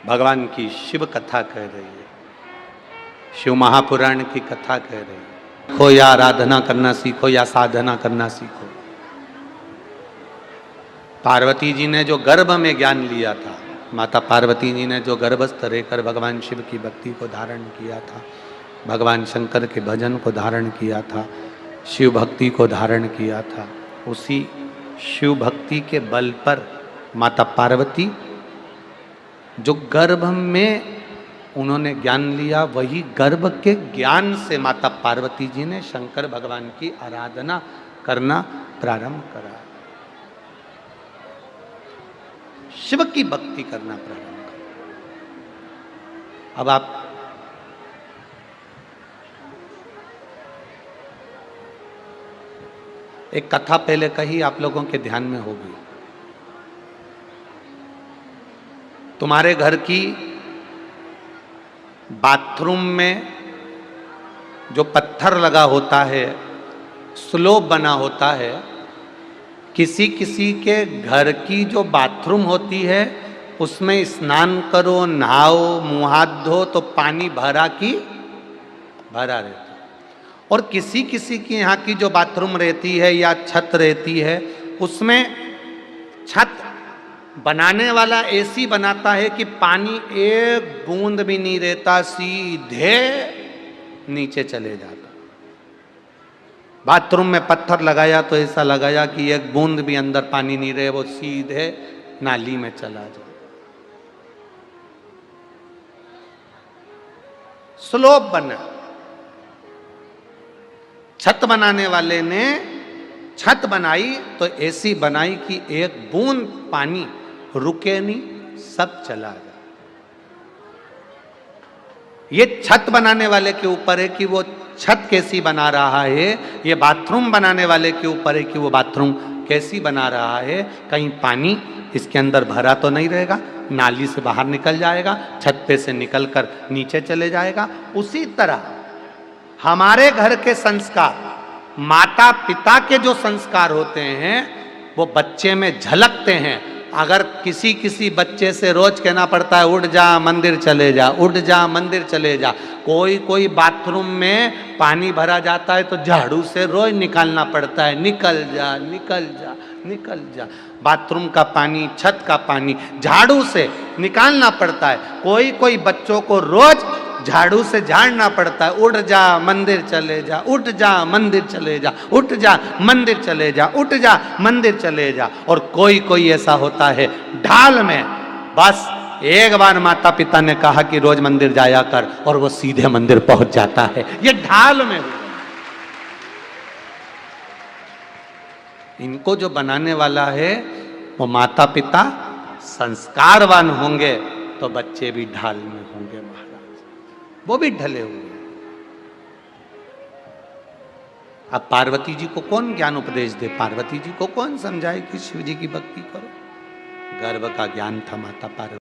भगवान की शिव कथा कह रही है, शिव महापुराण की कथा कह रही है। सीखो या आराधना करना सीखो या साधना करना सीखो। पार्वती जी ने जो गर्भ में ज्ञान लिया था, माता पार्वती जी ने जो गर्भस्थ रहकर भगवान शिव की भक्ति को धारण किया था, भगवान शंकर के भजन को धारण किया था, शिव भक्ति को धारण किया था, उसी शिव भक्ति के बल पर माता पार्वती जो गर्भ में उन्होंने ज्ञान लिया, वही गर्भ के ज्ञान से माता पार्वती जी ने शंकर भगवान की आराधना करना प्रारंभ करा, शिव की भक्ति करना प्रारंभ करा। अब आप एक कथा पहले कही, आप लोगों के ध्यान में होगी। तुम्हारे घर की बाथरूम में जो पत्थर लगा होता है, स्लोप बना होता है, किसी किसी के घर की जो बाथरूम होती है उसमें स्नान करो, नहाओ, मुंह हाथ धो तो पानी भरा रहता है। और किसी किसी की यहाँ की जो बाथरूम रहती है या छत रहती है, उसमें छत बनाने वाला ऐसी बनाता है कि पानी एक बूंद भी नहीं रहता, सीधे नीचे चले जाता। बाथरूम में पत्थर लगाया तो ऐसा लगाया कि एक बूंद भी अंदर पानी नहीं रहे, वो सीधे नाली में चला जाए। स्लोप बना, छत बनाने वाले ने छत बनाई तो ऐसी बनाई कि एक बूंद पानी रुके नहीं, सब चला गया। ये छत बनाने वाले के ऊपर है कि वो छत कैसी बना रहा है, ये बाथरूम बनाने वाले के ऊपर है कि वो बाथरूम कैसी बना रहा है। कहीं पानी इसके अंदर भरा तो नहीं रहेगा, नाली से बाहर निकल जाएगा, छत पे से निकलकर नीचे चले जाएगा। उसी तरह हमारे घर के संस्कार, माता पिता के जो संस्कार होते हैं वो बच्चे में झलकते हैं। अगर किसी किसी बच्चे से रोज कहना पड़ता है उठ जा मंदिर चले जा, उठ जा मंदिर चले जा। कोई कोई बाथरूम में पानी भरा जाता है तो झाड़ू से रोज निकालना पड़ता है, निकल जा निकल जा निकल जा। बाथरूम का पानी, छत का पानी झाड़ू से निकालना पड़ता है। कोई कोई बच्चों को रोज झाड़ू से झाड़ना पड़ता है, उठ जा मंदिर चले जा, उठ जा मंदिर चले जा, उठ जा मंदिर चले जा, उठ जा मंदिर चले जा। और कोई कोई ऐसा होता है ढाल में, बस एक बार माता पिता ने कहा कि रोज मंदिर जाया कर और वो सीधे मंदिर पहुंच जाता है। ये ढाल में हुआ। इनको जो बनाने वाला है वो माता पिता संस्कारवान होंगे तो बच्चे भी ढाल में होंगे। महाराज वो भी ढले हुए। अब पार्वती जी को कौन ज्ञान उपदेश दे, पार्वती जी को कौन समझाए कि शिव जी की भक्ति करो। गर्भ का ज्ञान था माता पार्वती।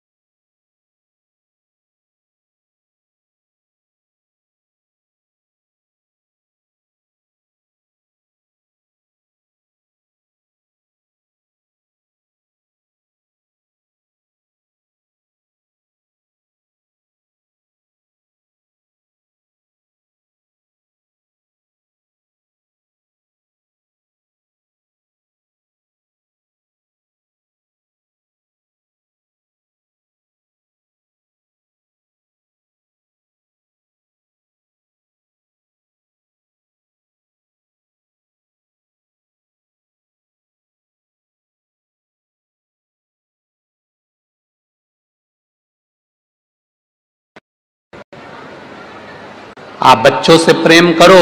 आप बच्चों से प्रेम करो,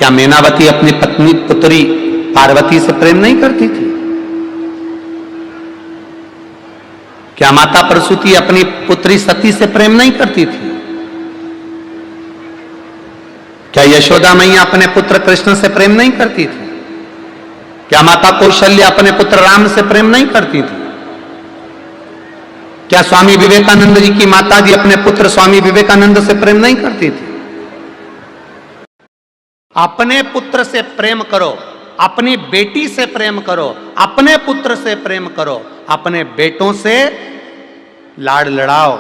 क्या मैनावती अपनी पत्नी पुत्री पार्वती से प्रेम नहीं करती थी? क्या माता प्रसूति अपनी पुत्री सती से प्रेम नहीं करती थी? क्या यशोदा मैया अपने पुत्र कृष्ण से प्रेम नहीं करती थी? क्या माता कौशल्या अपने पुत्र राम से प्रेम नहीं करती थी? क्या स्वामी विवेकानंद जी की माता जी अपने पुत्र स्वामी विवेकानंद से प्रेम नहीं करती थी? अपने पुत्र से प्रेम करो, अपनी बेटी से प्रेम करो, अपने पुत्र से प्रेम करो, अपने बेटों से लाड़ लड़ाओ,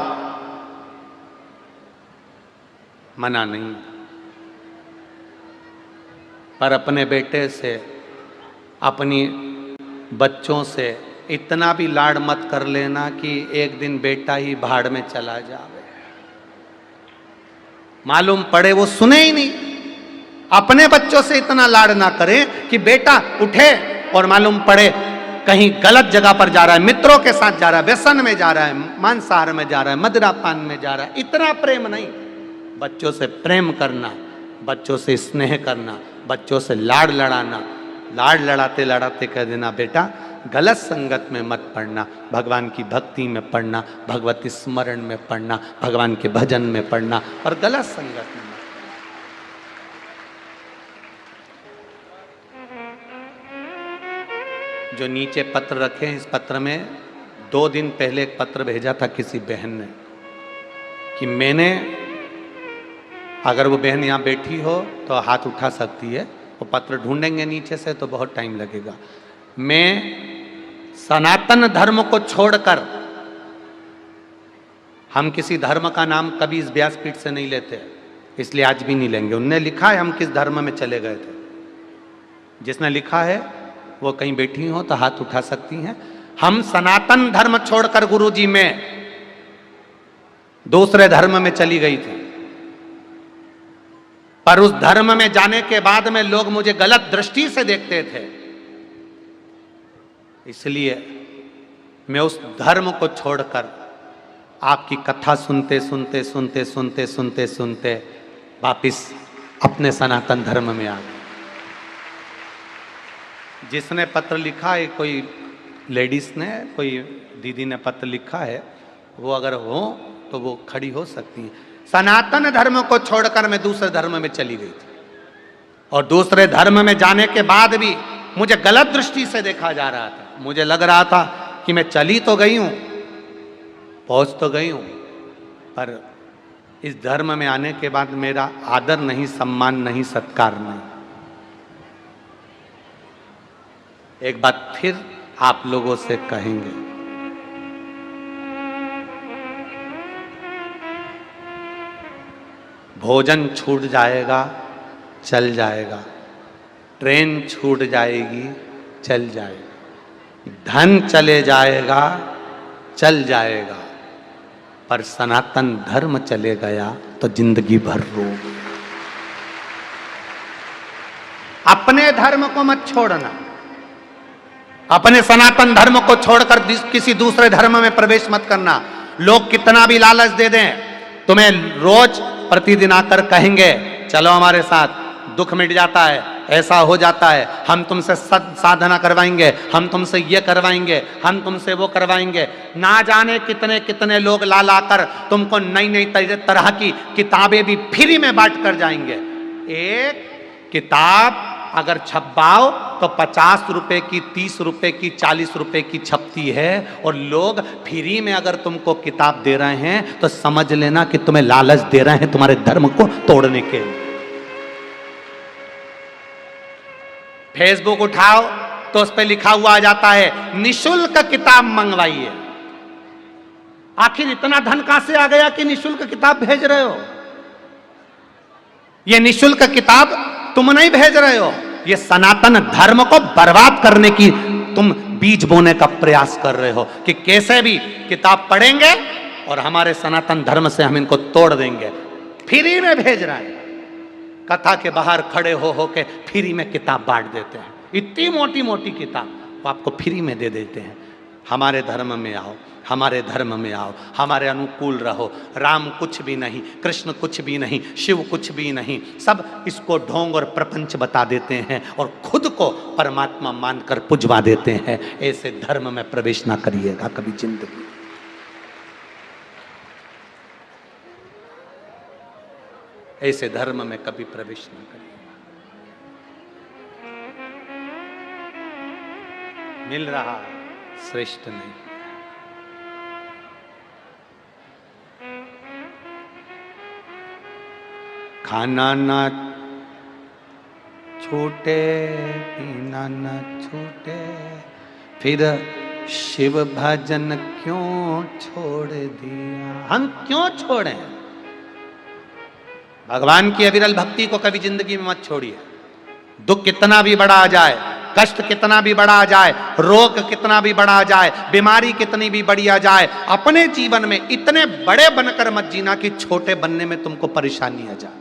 मना नहीं। पर अपने बेटे से, अपनी बच्चों से इतना भी लाड़ मत कर लेना कि एक दिन बेटा ही भाड़ में चला जावे। मालूम पड़े वो सुने ही नहीं। अपने बच्चों से इतना लाड़ ना करें कि बेटा उठे और मालूम पड़े कहीं गलत जगह पर जा रहा है, मित्रों के साथ जा रहा है, व्यसन में जा रहा है, मांसाहार में जा रहा है, मदिरापान में जा रहा है। इतना प्रेम नहीं। बच्चों से प्रेम करना, बच्चों से स्नेह करना, बच्चों से लाड़ लड़ाना। लाड़ लड़ाते लड़ाते कह देना बेटा गलत संगत में मत पढ़ना, भगवान की भक्ति में पढ़ना, भगवती स्मरण में पढ़ना, भगवान के भजन में पढ़ना, और गलत संगत में मत। जो नीचे पत्र रखे हैं, इस पत्र में 2 दिन पहले एक पत्र भेजा था किसी बहन ने कि मैंने, अगर वो बहन यहाँ बैठी हो तो हाथ उठा सकती है, वो पत्र ढूंढेंगे नीचे से तो बहुत टाइम लगेगा। मैं सनातन धर्म को छोड़कर, हम किसी धर्म का नाम कभी इस व्यासपीठ से नहीं लेते, इसलिए आज भी नहीं लेंगे। उनने लिखा है हम किस धर्म में चले गए थे। जिसने लिखा है वो कहीं बैठी हो तो हाथ उठा सकती हैं। हम सनातन धर्म छोड़कर गुरुजी में दूसरे धर्म में चली गई थी, पर उस धर्म में जाने के बाद में लोग मुझे गलत दृष्टि से देखते थे, इसलिए मैं उस धर्म को छोड़कर आपकी कथा सुनते सुनते सुनते सुनते सुनते सुनते वापिस अपने सनातन धर्म में आ गए। जिसने पत्र लिखा है, कोई लेडीज ने, कोई दीदी ने पत्र लिखा है, वो अगर हो तो वो खड़ी हो सकती है। सनातन धर्म को छोड़कर मैं दूसरे धर्म में चली गई थी, और दूसरे धर्म में जाने के बाद भी मुझे गलत दृष्टि से देखा जा रहा था। मुझे लग रहा था कि मैं चली तो गई हूं, पहुंच तो गई हूं, पर इस धर्म में आने के बाद मेरा आदर नहीं, सम्मान नहीं, सत्कार नहीं। एक बात फिर आप लोगों से कहेंगे, भोजन छूट जाएगा, चल जाएगा, ट्रेन छूट जाएगी, चल जाएगा, धन चले जाएगा, चल जाएगा, पर सनातन धर्म चले गया तो जिंदगी भर रो। अपने धर्म को मत छोड़ना, अपने सनातन धर्म को छोड़कर किसी दूसरे धर्म में प्रवेश मत करना। लोग कितना भी लालच दे दें, तुम्हें रोज प्रतिदिन आकर कहेंगे चलो हमारे साथ, दुख मिट जाता है, ऐसा हो जाता है, हम तुमसे साधना करवाएंगे, हम तुमसे ये करवाएंगे, हम तुमसे वो करवाएंगे। ना जाने कितने कितने लोग ला लाकर तुमको नई नई तरह की किताबें भी फ्री में बांट कर जाएंगे। एक किताब अगर छपवाओ तो 50 रुपए की, 30 रुपए की, 40 रुपए की छपती है, और लोग फ्री में अगर तुमको किताब दे रहे हैं तो समझ लेना कि तुम्हें लालच दे रहे हैं तुम्हारे धर्म को तोड़ने के लिए। फेसबुक उठाओ तो उस पर लिखा हुआ आ जाता है निशुल्क किताब मंगवाइए। आखिर इतना धन कहां से आ गया कि निशुल्क किताब भेज रहे हो? यह निशुल्क किताब तुम नहीं भेज रहे हो, ये सनातन धर्म को बर्बाद करने की तुम बीज बोने का प्रयास कर रहे हो कि कैसे भी किताब पढ़ेंगे और हमारे सनातन धर्म से हम इनको तोड़ देंगे। फ्री में भेज रहे हैं, कथा के बाहर खड़े हो के फ्री में किताब बांट देते हैं। इतनी मोटी मोटी किताब वो आपको फ्री में दे देते हैं। हमारे धर्म में आओ, हमारे धर्म में आओ, हमारे अनुकूल रहो। राम कुछ भी नहीं, कृष्ण कुछ भी नहीं, शिव कुछ भी नहीं, सब इसको ढोंग और प्रपंच बता देते हैं और खुद को परमात्मा मानकर पुजवा देते हैं। ऐसे धर्म में प्रवेश ना करिएगा कभी जिंदगी। ऐसे धर्म में कभी प्रवेश ना करिए। मिल रहा श्रेष्ठ नहीं। खाना ना छूटे, पीना ना छूटे, फिर शिव भजन क्यों छोड़ दिया। हम क्यों छोड़ें? भगवान की अविरल भक्ति को कभी जिंदगी में मत छोड़िए। दुख कितना भी बड़ा आ जाए, कष्ट कितना भी बड़ा आ जाए, रोग कितना भी बड़ा आ जाए, बीमारी कितनी भी बड़ी आ जाए, अपने जीवन में इतने बड़े बनकर मत जीना कि छोटे बनने में तुमको परेशानी आ जाए।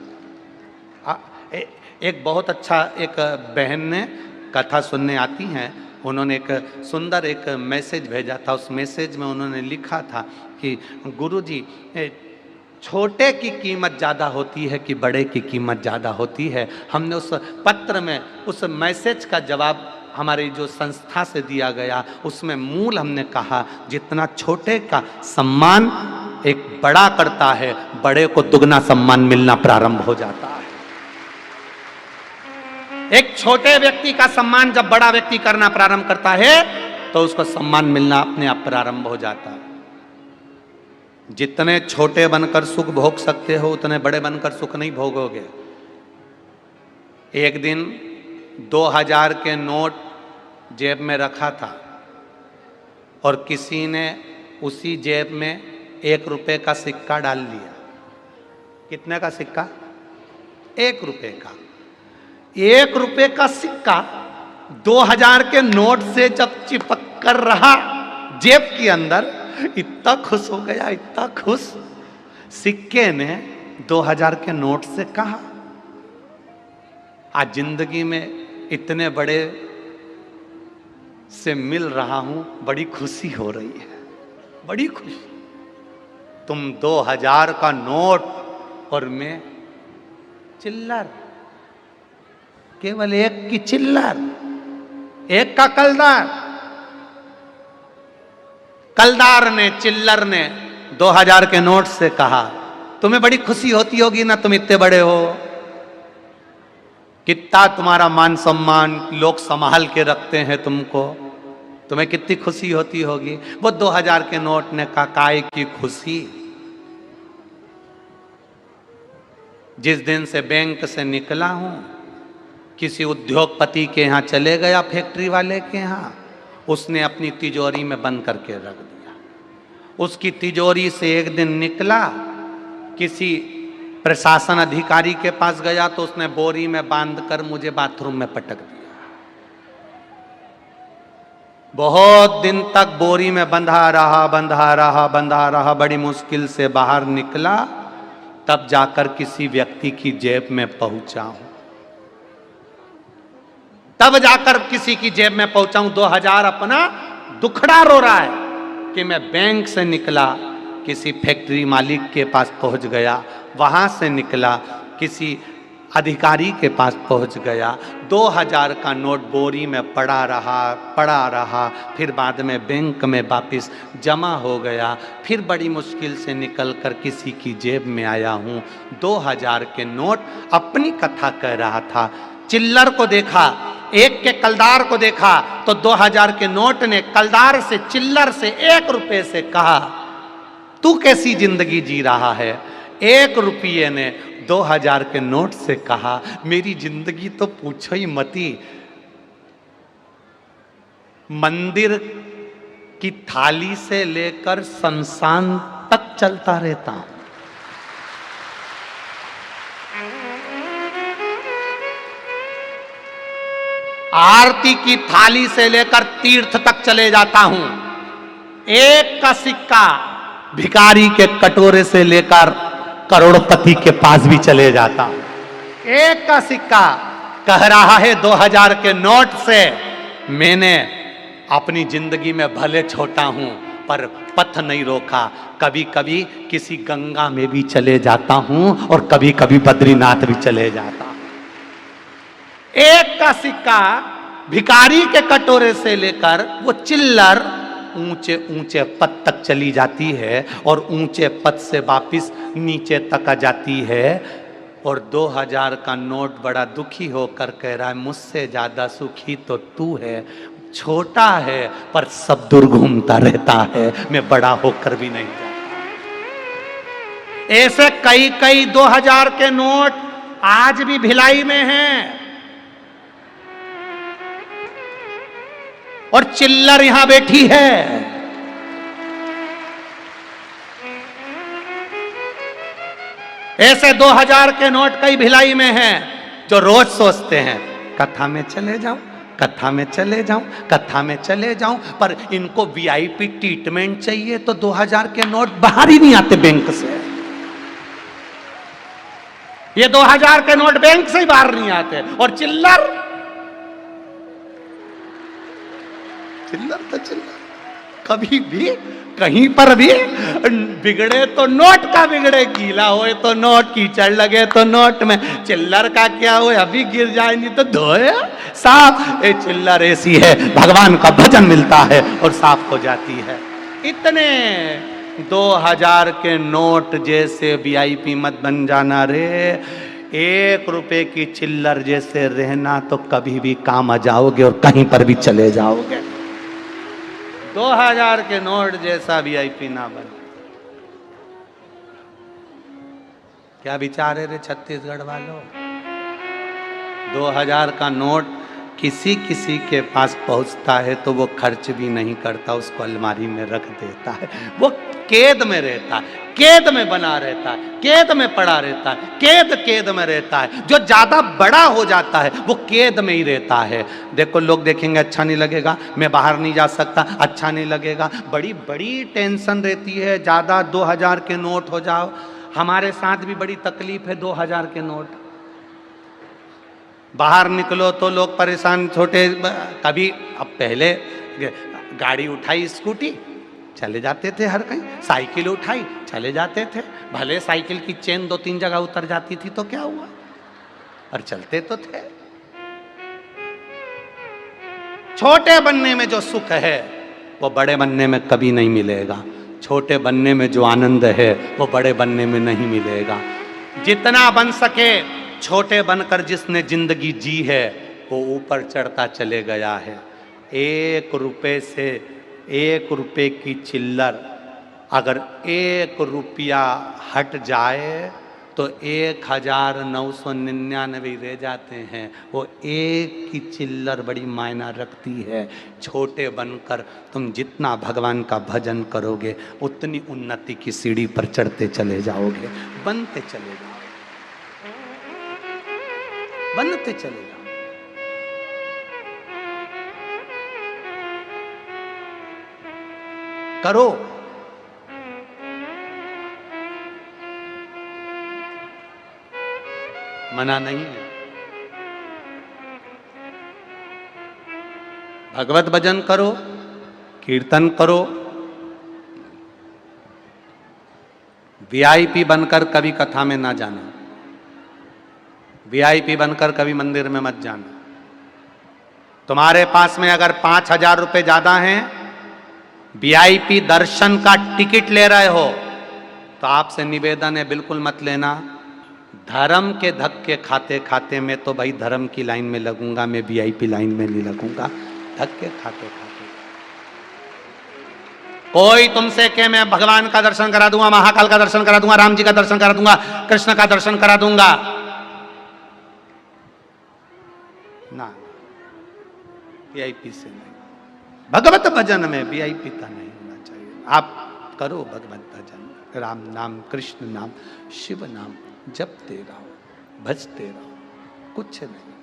एक बहुत अच्छा एक बहन ने कथा सुनने आती हैं, उन्होंने एक सुंदर एक मैसेज भेजा था। उस मैसेज में उन्होंने लिखा था कि गुरुजी, छोटे की कीमत ज़्यादा होती है कि बड़े की कीमत ज़्यादा होती है। हमने उस पत्र में उस मैसेज का जवाब हमारी जो संस्था से दिया गया, उसमें मूल हमने कहा जितना छोटे का सम्मान एक बड़ा करता है, बड़े को दुगना सम्मान मिलना प्रारंभ हो जाता है। एक छोटे व्यक्ति का सम्मान जब बड़ा व्यक्ति करना प्रारंभ करता है तो उसको सम्मान मिलना अपने आप प्रारंभ हो जाता है। जितने छोटे बनकर सुख भोग सकते हो उतने बड़े बनकर सुख नहीं भोगोगे। एक दिन 2000 के नोट जेब में रखा था और किसी ने उसी जेब में 1 रुपए का सिक्का डाल लिया। कितने का सिक्का? 1 रुपए का। 1 रुपए का सिक्का 2000 के नोट से जब चिपक कर रहा जेब के अंदर, इतना खुश हो गया, इतना खुश। सिक्के ने 2000 के नोट से कहा, आज जिंदगी में इतने बड़े से मिल रहा हूं, बड़ी खुशी हो रही है, बड़ी खुशी। तुम 2000 का नोट और मैं चिल्लर, केवल 1 की चिल्लर, 1 का कलदार। कलदार ने, चिल्लर ने 2000 के नोट से कहा, तुम्हें बड़ी खुशी होती होगी ना, तुम इतने बड़े हो, कितना तुम्हारा मान सम्मान लोग संभाल के रखते हैं तुमको, तुम्हें कितनी खुशी होती होगी। वो 2000 के नोट ने कहा, काय की खुशी। जिस दिन से बैंक से निकला हूं, किसी उद्योगपति के यहां चले गया, फैक्ट्री वाले के यहां, उसने अपनी तिजोरी में बंद करके रख दिया। उसकी तिजोरी से एक दिन निकला, किसी प्रशासन अधिकारी के पास गया तो उसने बोरी में बांधकर मुझे बाथरूम में पटक दिया। बहुत दिन तक बोरी में बंधा रहा, बड़ी मुश्किल से बाहर निकला, तब जाकर किसी व्यक्ति की जेब में पहुंचा हूं, तब जाकर किसी की जेब में पहुंचा हूं। 2000 अपना दुखड़ा रो रहा है कि मैं बैंक से निकला, किसी फैक्ट्री मालिक के पास पहुंच गया, वहां से निकला, किसी अधिकारी के पास पहुंच गया। 2000 का नोट बोरी में पड़ा रहा, फिर बाद में बैंक में वापस जमा हो गया, फिर बड़ी मुश्किल से निकलकर किसी की जेब में आया हूं। 2000 के नोट अपनी कथा कह रहा था। चिल्लर को देखा, 1 के कलदार को देखा तो 2000 के नोट ने कलदार से, चिल्लर से, 1 रुपए से कहा, तू कैसी जिंदगी जी रहा है। 1 रुपये ने 2000 के नोट से कहा, मेरी जिंदगी तो पूछो ही मती, मंदिर की थाली से लेकर शमशान तक चलता रहता हूं। आरती की थाली से लेकर तीर्थ तक चले जाता हूं। 1 का सिक्का भिखारी के कटोरे से लेकर करोड़पति के पास भी चले जाता हूं। 1 का सिक्का कह रहा है 2000 के नोट से मैंने अपनी जिंदगी में भले छोटा हूं पर पथ नहीं रोका। कभी कभी किसी गंगा में भी चले जाता हूं और कभी कभी बद्रीनाथ भी चले जाता हूं। एक का सिक्का भिखारी के कटोरे से लेकर वो चिल्लर ऊंचे ऊंचे पद तक चली जाती है और ऊंचे पद से वापिस नीचे तक आ जाती है। और 2000 का नोट बड़ा दुखी होकर कह रहा है, मुझसे ज्यादा सुखी तो तू है, छोटा है पर सब दूर घूमता रहता है, मैं बड़ा होकर भी नहीं जाता। ऐसे कई कई 2000 के नोट आज भी भिलाई में हैं और चिल्लर यहां बैठी है। ऐसे 2000 के नोट कई भिलाई में हैं जो रोज सोचते हैं कथा में चले जाऊं, कथा में चले जाऊं, कथा में चले जाऊं, पर इनको वीआईपी ट्रीटमेंट चाहिए तो 2000 के नोट बाहर ही नहीं आते बैंक से। ये 2000 के नोट बैंक से ही बाहर नहीं आते। और चिल्लर चिल्लर तो चिल्लर, कभी भी कहीं पर भी बिगड़े तो नोट का बिगड़े, गीला होए तो नोट, कीचड़ लगे तो नोट में। चिल्लर का क्या हो, अभी गिर जाए नहीं तो धोए साफ। ए चिल्लर ऐसी है, भगवान का भजन मिलता है और साफ हो जाती है। इतने 2000 के नोट जैसे वीआईपी मत बन जाना रे। 1 रुपए की चिल्लर जैसे रहना तो कभी भी काम आ जाओगे और कहीं पर भी चले जाओगे। 2000 के नोट जैसा वीआईपी ना बने। क्या विचार है रे छत्तीसगढ़ वालों? 2000 का नोट किसी किसी के पास पहुंचता है तो वो खर्च भी नहीं करता, उसको अलमारी में रख देता है। वो कैद में रहता है, कैद में बना रहता है, कैद में पड़ा रहता है, कैद में रहता है। जो ज्यादा बड़ा हो जाता है वो कैद में ही रहता है। देखो लोग देखेंगे अच्छा नहीं लगेगा, मैं बाहर नहीं जा सकता, अच्छा नहीं लगेगा, बड़ी बड़ी टेंशन रहती है। ज्यादा 2000 के नोट हो जाओ, हमारे साथ भी बड़ी तकलीफ है। 2000 के नोट बाहर निकलो तो लोग परेशान, छोटे कभी, अब पहले गाड़ी उठाई स्कूटी चले जाते थे हर कहीं, साइकिल उठाई चले जाते थे, भले साइकिल की चेन 2-3 जगह उतर जाती थी तो क्या हुआ, और चलते तो थे। छोटे बनने में जो सुख है वो बड़े बनने में कभी नहीं मिलेगा। छोटे बनने में जो आनंद है वो बड़े बनने में नहीं मिलेगा। जितना बन सके छोटे बनकर जिसने जिंदगी जी है वो ऊपर चढ़ता चले गया है। 1 रुपए से 1 रुपए की चिल्लर अगर 1 रुपया हट जाए तो 1999 रह जाते हैं। वो एक की चिल्लर बड़ी मायना रखती है। छोटे बनकर तुम जितना भगवान का भजन करोगे उतनी उन्नति की सीढ़ी पर चढ़ते चले जाओगे, बनते चले जाओगे, बनते चले जाओ। करो, मना नहीं है। भगवत भजन करो, कीर्तन करो, वीआईपी बनकर कभी कथा में ना जाना, वीआईपी बनकर कभी मंदिर में मत जाना। तुम्हारे पास में अगर 5000 रुपए ज्यादा हैं, वीआईपी दर्शन का टिकट ले रहे हो तो आपसे निवेदन है बिल्कुल मत लेना। धर्म के धक्के खाते खाते मैं तो भाई धर्म की लाइन में लगूंगा, मैं वीआईपी लाइन में नहीं लगूंगा। धक्के खाते खाते कोई तुमसे कहे मैं भगवान का दर्शन करा दूंगा, महाकाल का दर्शन करा दूंगा, राम जी का दर्शन करा दूंगा, कृष्ण का दर्शन करा दूंगा, ना, वीआईपी से नहीं। भगवत भजन में वीआईपी का नहीं होना चाहिए। आप करो भगवत भजन, राम नाम, कृष्ण नाम, शिव नाम जपते रहो, भजते रहो, कुछ नहीं।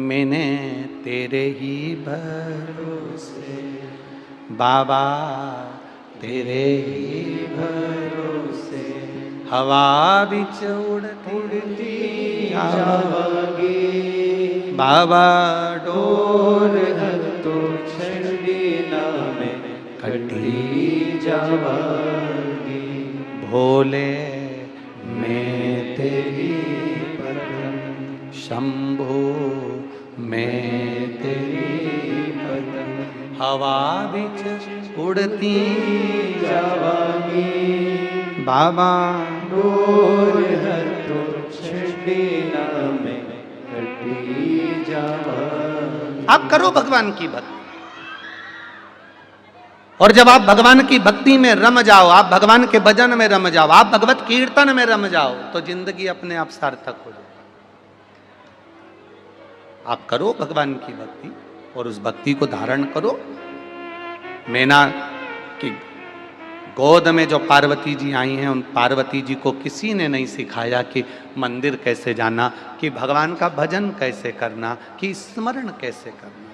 मैंने तेरे ही भरोसे बाबा, तेरे ही भरोसे हवा बिच उड़ती जाओगी बाबा, डोर तो छे कटी जावांगी। भोले मैं तेरी पदम शंभो मैं तेरी पदम हवा बिच उड़ती जावांगी। बाबा डोर हथों छड़ीना में कटी जावांगी। आप करो भगवान की भक्ति, और जब आप भगवान की भक्ति में रम जाओ, आप भगवान के भजन में रम जाओ, आप भगवत कीर्तन में रम जाओ, तो जिंदगी अपने आप सार्थक हो जाए। आप करो भगवान की भक्ति और उस भक्ति को धारण करो। मैना की गोद में जो पार्वती जी आई हैं, उन पार्वती जी को किसी ने नहीं सिखाया कि मंदिर कैसे जाना, कि भगवान का भजन कैसे करना, कि स्मरण कैसे करना,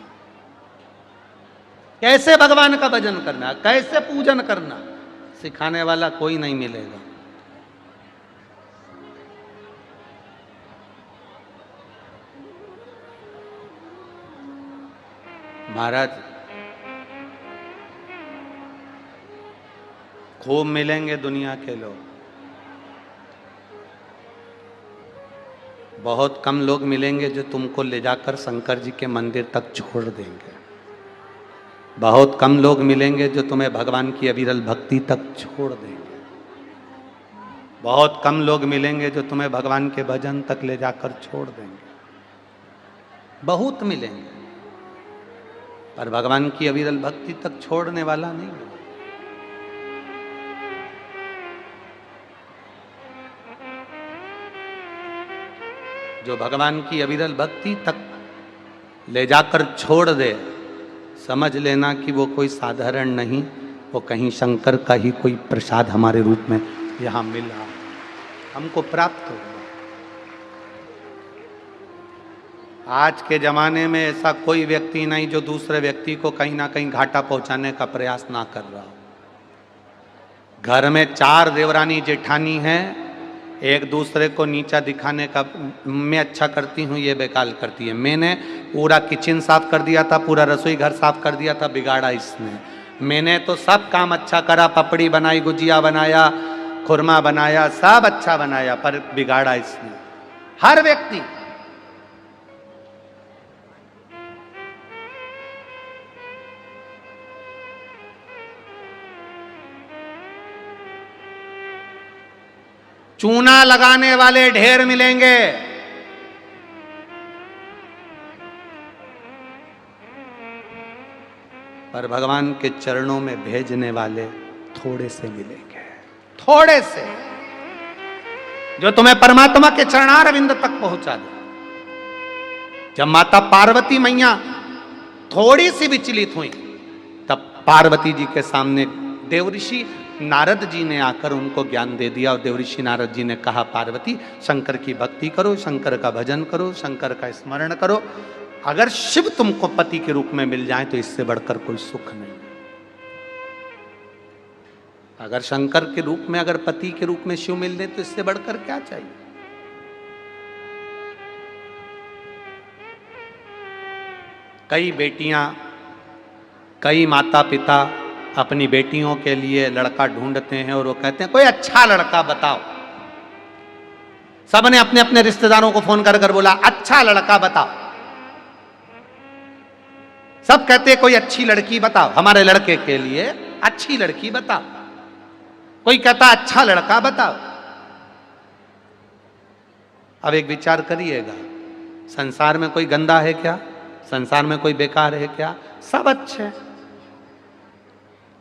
कैसे भगवान का भजन करना, कैसे पूजन करना, सिखाने वाला कोई नहीं मिलेगा। महाराज खूब मिलेंगे दुनिया के लोग, बहुत कम लोग मिलेंगे जो तुमको ले जाकर शंकर जी के मंदिर तक छोड़ देंगे। बहुत कम लोग मिलेंगे जो तुम्हें भगवान की अविरल भक्ति तक छोड़ देंगे। बहुत कम लोग मिलेंगे जो तुम्हें भगवान के भजन तक ले जाकर छोड़ देंगे। बहुत मिलेंगे, पर भगवान की अविरल भक्ति तक छोड़ने वाला नहीं है। जो भगवान की अविरल भक्ति तक ले जाकर छोड़ दे, समझ लेना कि वो कोई साधारण नहीं, वो कहीं शंकर का ही कोई प्रसाद हमारे रूप में यहाँ मिला, हमको प्राप्त हो। आज के जमाने में ऐसा कोई व्यक्ति नहीं जो दूसरे व्यक्ति को कहीं ना कहीं घाटा पहुंचाने का प्रयास ना कर रहा हो। घर में 4 देवरानी जेठानी हैं, एक दूसरे को नीचा दिखाने का, मैं अच्छा करती हूँ ये बेकार करती है, मैंने पूरा किचन साफ कर दिया था, पूरा रसोई घर साफ कर दिया था, बिगाड़ा इसने, मैंने तो सब काम अच्छा करा, पपड़ी बनाई, गुजिया बनाया, खुरमा बनाया, सब अच्छा बनाया, पर बिगाड़ा इसने। हर व्यक्ति चूना लगाने वाले ढेर मिलेंगे, पर भगवान के चरणों में भेजने वाले थोड़े से मिलेंगे, थोड़े से, जो तुम्हें परमात्मा के चरणारविंद तक पहुंचा दे। जब माता पार्वती मैया थोड़ी सी विचलित हुई, तब पार्वती जी के सामने देवऋषि नारद जी ने आकर उनको ज्ञान दे दिया, और देवऋषि नारद जी ने कहा, पार्वती शंकर की भक्ति करो, शंकर का भजन करो, शंकर का स्मरण करो। अगर शिव तुमको पति के रूप में मिल जाए तो इससे बढ़कर कोई सुख नहीं। अगर शंकर के रूप में, अगर पति के रूप में शिव मिल जाए तो इससे बढ़कर क्या चाहिए। कई बेटियां, कई माता पिता अपनी बेटियों के लिए लड़का ढूंढते हैं, और वो कहते हैं कोई अच्छा लड़का बताओ। सबने अपने अपने रिश्तेदारों को फोन कर कर बोला अच्छा लड़का बताओ। सब कहते हैं कोई अच्छी लड़की बताओ, हमारे लड़के के लिए अच्छी लड़की बताओ। कोई कहता अच्छा लड़का बताओ। अब एक विचार करिएगा, संसार में कोई गंदा है क्या? संसार में कोई बेकार है क्या? सब अच्छे हैं।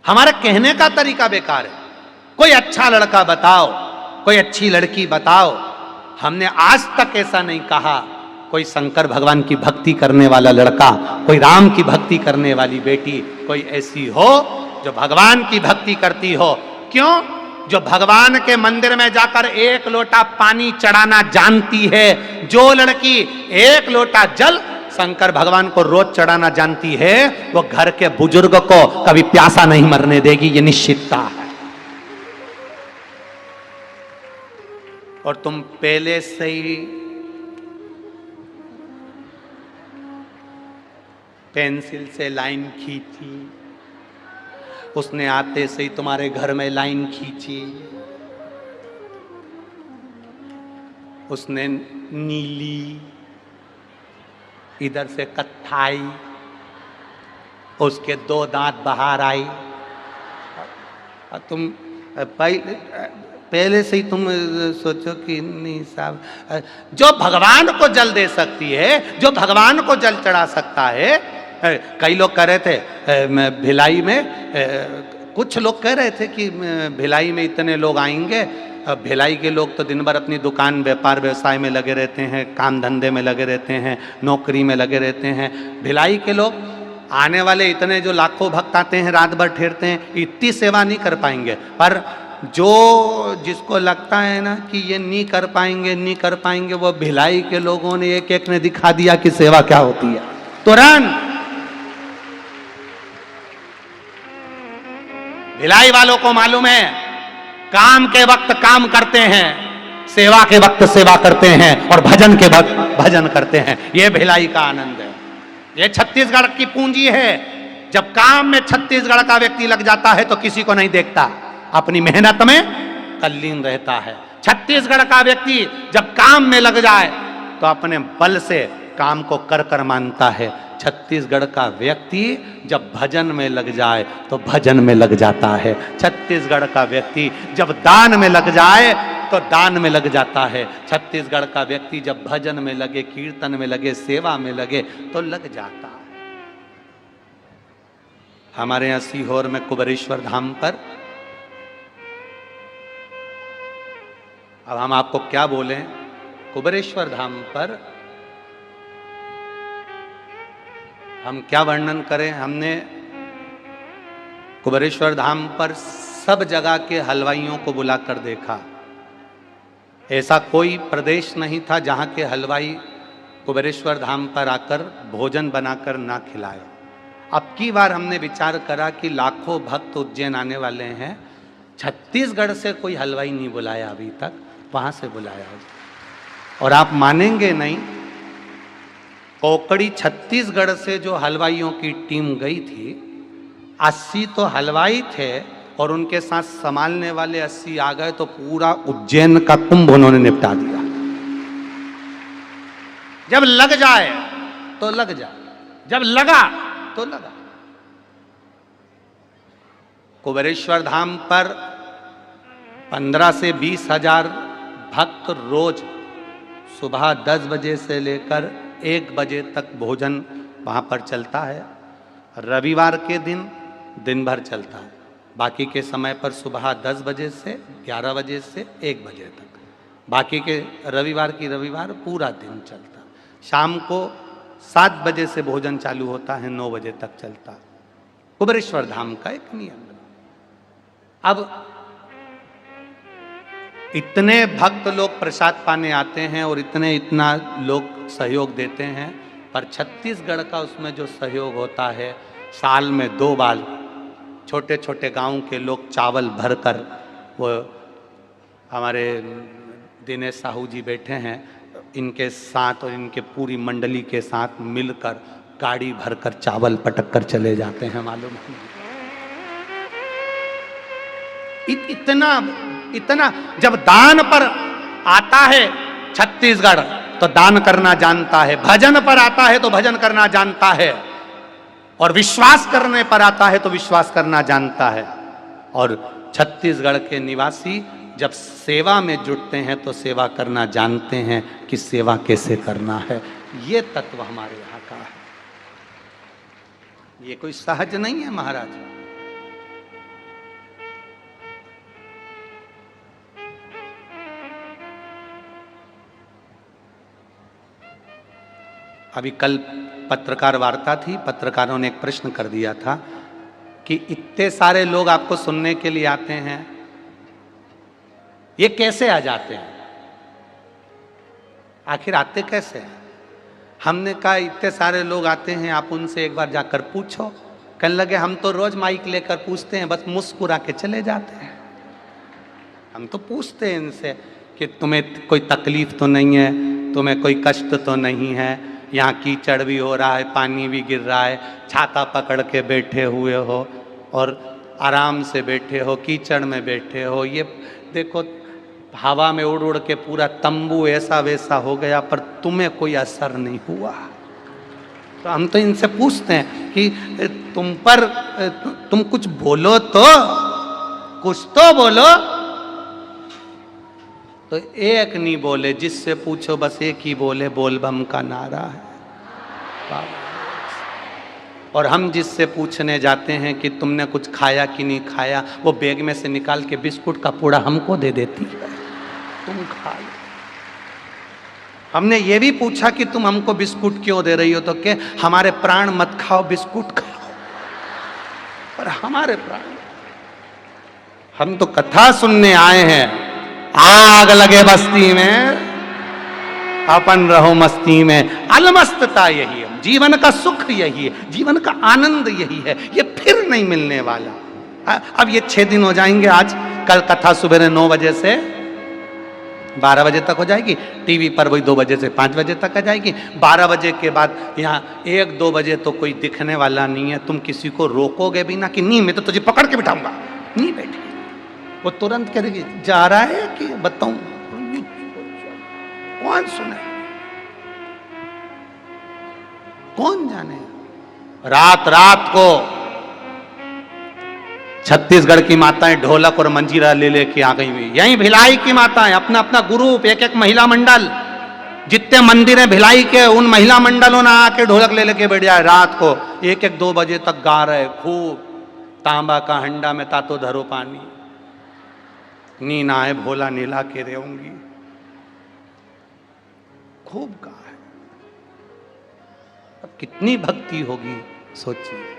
हमारा कहने का तरीका बेकार है। कोई अच्छा लड़का बताओ, कोई अच्छी लड़की बताओ। हमने आज तक ऐसा नहीं कहा कोई शंकर भगवान की भक्ति करने वाला लड़का, कोई राम की भक्ति करने वाली बेटी, कोई ऐसी हो जो भगवान की भक्ति करती हो। क्यों? जो भगवान के मंदिर में जाकर 1 लोटा पानी चढ़ाना जानती है, जो लड़की 1 लोटा जल शंकर भगवान को रोज चढ़ाना जानती है, वो घर के बुजुर्ग को कभी प्यासा नहीं मरने देगी, ये निश्चितता है। और तुम पहले से ही पेंसिल से लाइन खींची, उसने आते से ही तुम्हारे घर में लाइन खींची, उसने नीली, इधर से कत्थाई, उसके 2 दांत बाहर आई। तुम पहले से ही तुम सोचो कि नहीं साहब, जो भगवान को जल दे सकती है, जो भगवान को जल चढ़ा सकता है। कई लोग कह रहे थे भिलाई में, कुछ लोग कह रहे थे कि भिलाई में इतने लोग आएंगे। भिलाई के लोग तो दिन भर अपनी दुकान, व्यापार व्यवसाय में लगे रहते हैं, काम धंधे में लगे रहते हैं, नौकरी में लगे रहते हैं। भिलाई के लोग आने वाले इतने जो लाखों भक्त आते हैं, रात भर ठहरते हैं, इतनी सेवा नहीं कर पाएंगे। पर जो जिसको लगता है ना कि ये नहीं कर पाएंगे, वो भिलाई के लोगों ने एक एक ने दिखा दिया कि सेवा क्या होती है। तुरंत भिलाई वालों को मालूम है, काम के वक्त काम करते हैं, सेवा के वक्त सेवा करते हैं, और भजन के वक्त भजन करते हैं। ये भिलाई का आनंद है, ये छत्तीसगढ़ की पूंजी है। जब काम में छत्तीसगढ़ का व्यक्ति लग जाता है तो किसी को नहीं देखता, अपनी मेहनत में तल्लीन रहता है। छत्तीसगढ़ का व्यक्ति जब काम में लग जाए तो अपने बल से काम को कर कर मानता है। छत्तीसगढ़ का व्यक्ति जब भजन में लग जाए तो भजन में लग जाता है। छत्तीसगढ़ का व्यक्ति जब दान में लग जाए तो दान में लग जाता है। छत्तीसगढ़ का व्यक्ति जब भजन में लगे, कीर्तन में लगे, सेवा में लगे तो लग जाता है। हमारे यहाँ सीहोर में कुबेरेश्वर धाम पर, अब हम आपको क्या बोलें, कुबेरेश्वर धाम पर हम क्या वर्णन करें। हमने कुबेरेश्वर धाम पर सब जगह के हलवाइयों को बुलाकर देखा। ऐसा कोई प्रदेश नहीं था जहाँ के हलवाई कुबेरेश्वर धाम पर आकर भोजन बनाकर ना खिलाए। अब की बार हमने विचार करा कि लाखों भक्त उज्जैन आने वाले हैं, छत्तीसगढ़ से कोई हलवाई नहीं बुलाया अभी तक, वहाँ से बुलाया। और आप मानेंगे नहीं, कोकड़ी छत्तीसगढ़ से जो हलवाइयों की टीम गई थी, 80 तो हलवाई थे और उनके साथ संभालने वाले 80 आ गए, तो पूरा उज्जैन का कुंभ उन्होंने निपटा दिया। जब लग जाए तो लग जाए, जब लगा तो लगा। कुबेरेश्वर धाम पर 15 से 20 हजार भक्त रोज सुबह 10 बजे से लेकर 1 बजे तक भोजन वहाँ पर चलता है। रविवार के दिन भर चलता है, बाकी के समय पर सुबह 10 बजे से 11 बजे से 1 बजे तक, बाकी के रविवार की रविवार पूरा दिन चलता है। शाम को 7 बजे से भोजन चालू होता है, 9 बजे तक चलता है। कुबेरेश्वर धाम का एक नियम। अब इतने भक्त लोग प्रसाद पाने आते हैं और इतना लोग सहयोग देते हैं, पर छत्तीसगढ़ का उसमें जो सहयोग होता है, साल में 2 बार छोटे छोटे गांव के लोग चावल भरकर, वो हमारे दिनेश साहू जी बैठे हैं, इनके साथ और इनके पूरी मंडली के साथ मिलकर गाड़ी भरकर चावल पटक कर चले जाते हैं। मालूम है इतना जब दान पर आता है छत्तीसगढ़ तो दान करना जानता है, भजन पर आता है तो भजन करना जानता है, और विश्वास करने पर आता है तो विश्वास करना जानता है। और छत्तीसगढ़ के निवासी जब सेवा में जुटते हैं तो सेवा करना जानते हैं कि सेवा कैसे करना है। ये तत्व हमारे यहाँ का है, ये कोई सहज नहीं है महाराज। अभी कल पत्रकार वार्ता थी, पत्रकारों ने एक प्रश्न कर दिया था कि इतने सारे लोग आपको सुनने के लिए आते हैं, ये कैसे आ जाते हैं, आखिर आते कैसे हैं? हमने कहा इतने सारे लोग आते हैं, आप उनसे एक बार जाकर पूछो। कहने लगे हम तो रोज माइक लेकर पूछते हैं, बस मुस्कुरा के चले जाते हैं। हम तो पूछते हैं इनसे कि तुम्हें कोई तकलीफ तो नहीं है, तुम्हें कोई कष्ट तो नहीं है, यहाँ कीचड़ भी हो रहा है, पानी भी गिर रहा है, छाता पकड़ के बैठे हुए हो, और आराम से बैठे हो, कीचड़ में बैठे हो, ये देखो हवा में उड़ उड़ के पूरा तंबू ऐसा वैसा हो गया, पर तुम्हें कोई असर नहीं हुआ। तो हम तो इनसे पूछते हैं कि तुम कुछ बोलो तो, कुछ तो बोलो। तो एक नहीं बोले, जिससे पूछो बस एक ही बोले, बोल बम का नारा है। और हम जिससे पूछने जाते हैं कि तुमने कुछ खाया कि नहीं खाया, वो बैग में से निकाल के बिस्कुट का पूड़ा हमको दे देती है, तुम खा लो। हमने ये भी पूछा कि तुम हमको बिस्कुट क्यों दे रही हो, तो क्या हमारे प्राण मत खाओ, बिस्कुट खाओ। पर हमारे प्राण, हम तो कथा सुनने आए हैं। आग लगे बस्ती में, अपन रहो मस्ती में। अलमस्तता यही है, जीवन का सुख यही है, जीवन का आनंद यही है, ये फिर नहीं मिलने वाला। अब ये 6 दिन हो जाएंगे। आज कल कथा सुबह 9 बजे से 12 बजे तक हो जाएगी, टीवी पर वही 2 बजे से 5 बजे तक आ जाएगी। 12 बजे के बाद यहाँ 1-2 बजे तो कोई दिखने वाला नहीं है। तुम किसी को रोकोगे भी ना कि नहीं मैं तो तुझे पकड़ के बिठाऊंगा, नहीं बैठे, वो तुरंत कहेगी जा रहा है कि बताऊं। कौन सुने, कौन जाने। रात रात को छत्तीसगढ़ की माताएं ढोलक और मंजीरा ले लेके आ गई हुई, यहीं भिलाई की माताएं अपना अपना ग्रुप, एक एक महिला मंडल, जितने मंदिर हैं भिलाई के, उन महिला मंडलों ने आके ढोलक ले लेके बैठ जाए। रात को 1-2 बजे तक गा रहे खूब। तांबा का हंडा में तातो धरो पानी, नी नाए भोला नीला के रेऊंगी, खूब गा है। अब कितनी भक्ति होगी सोचिए।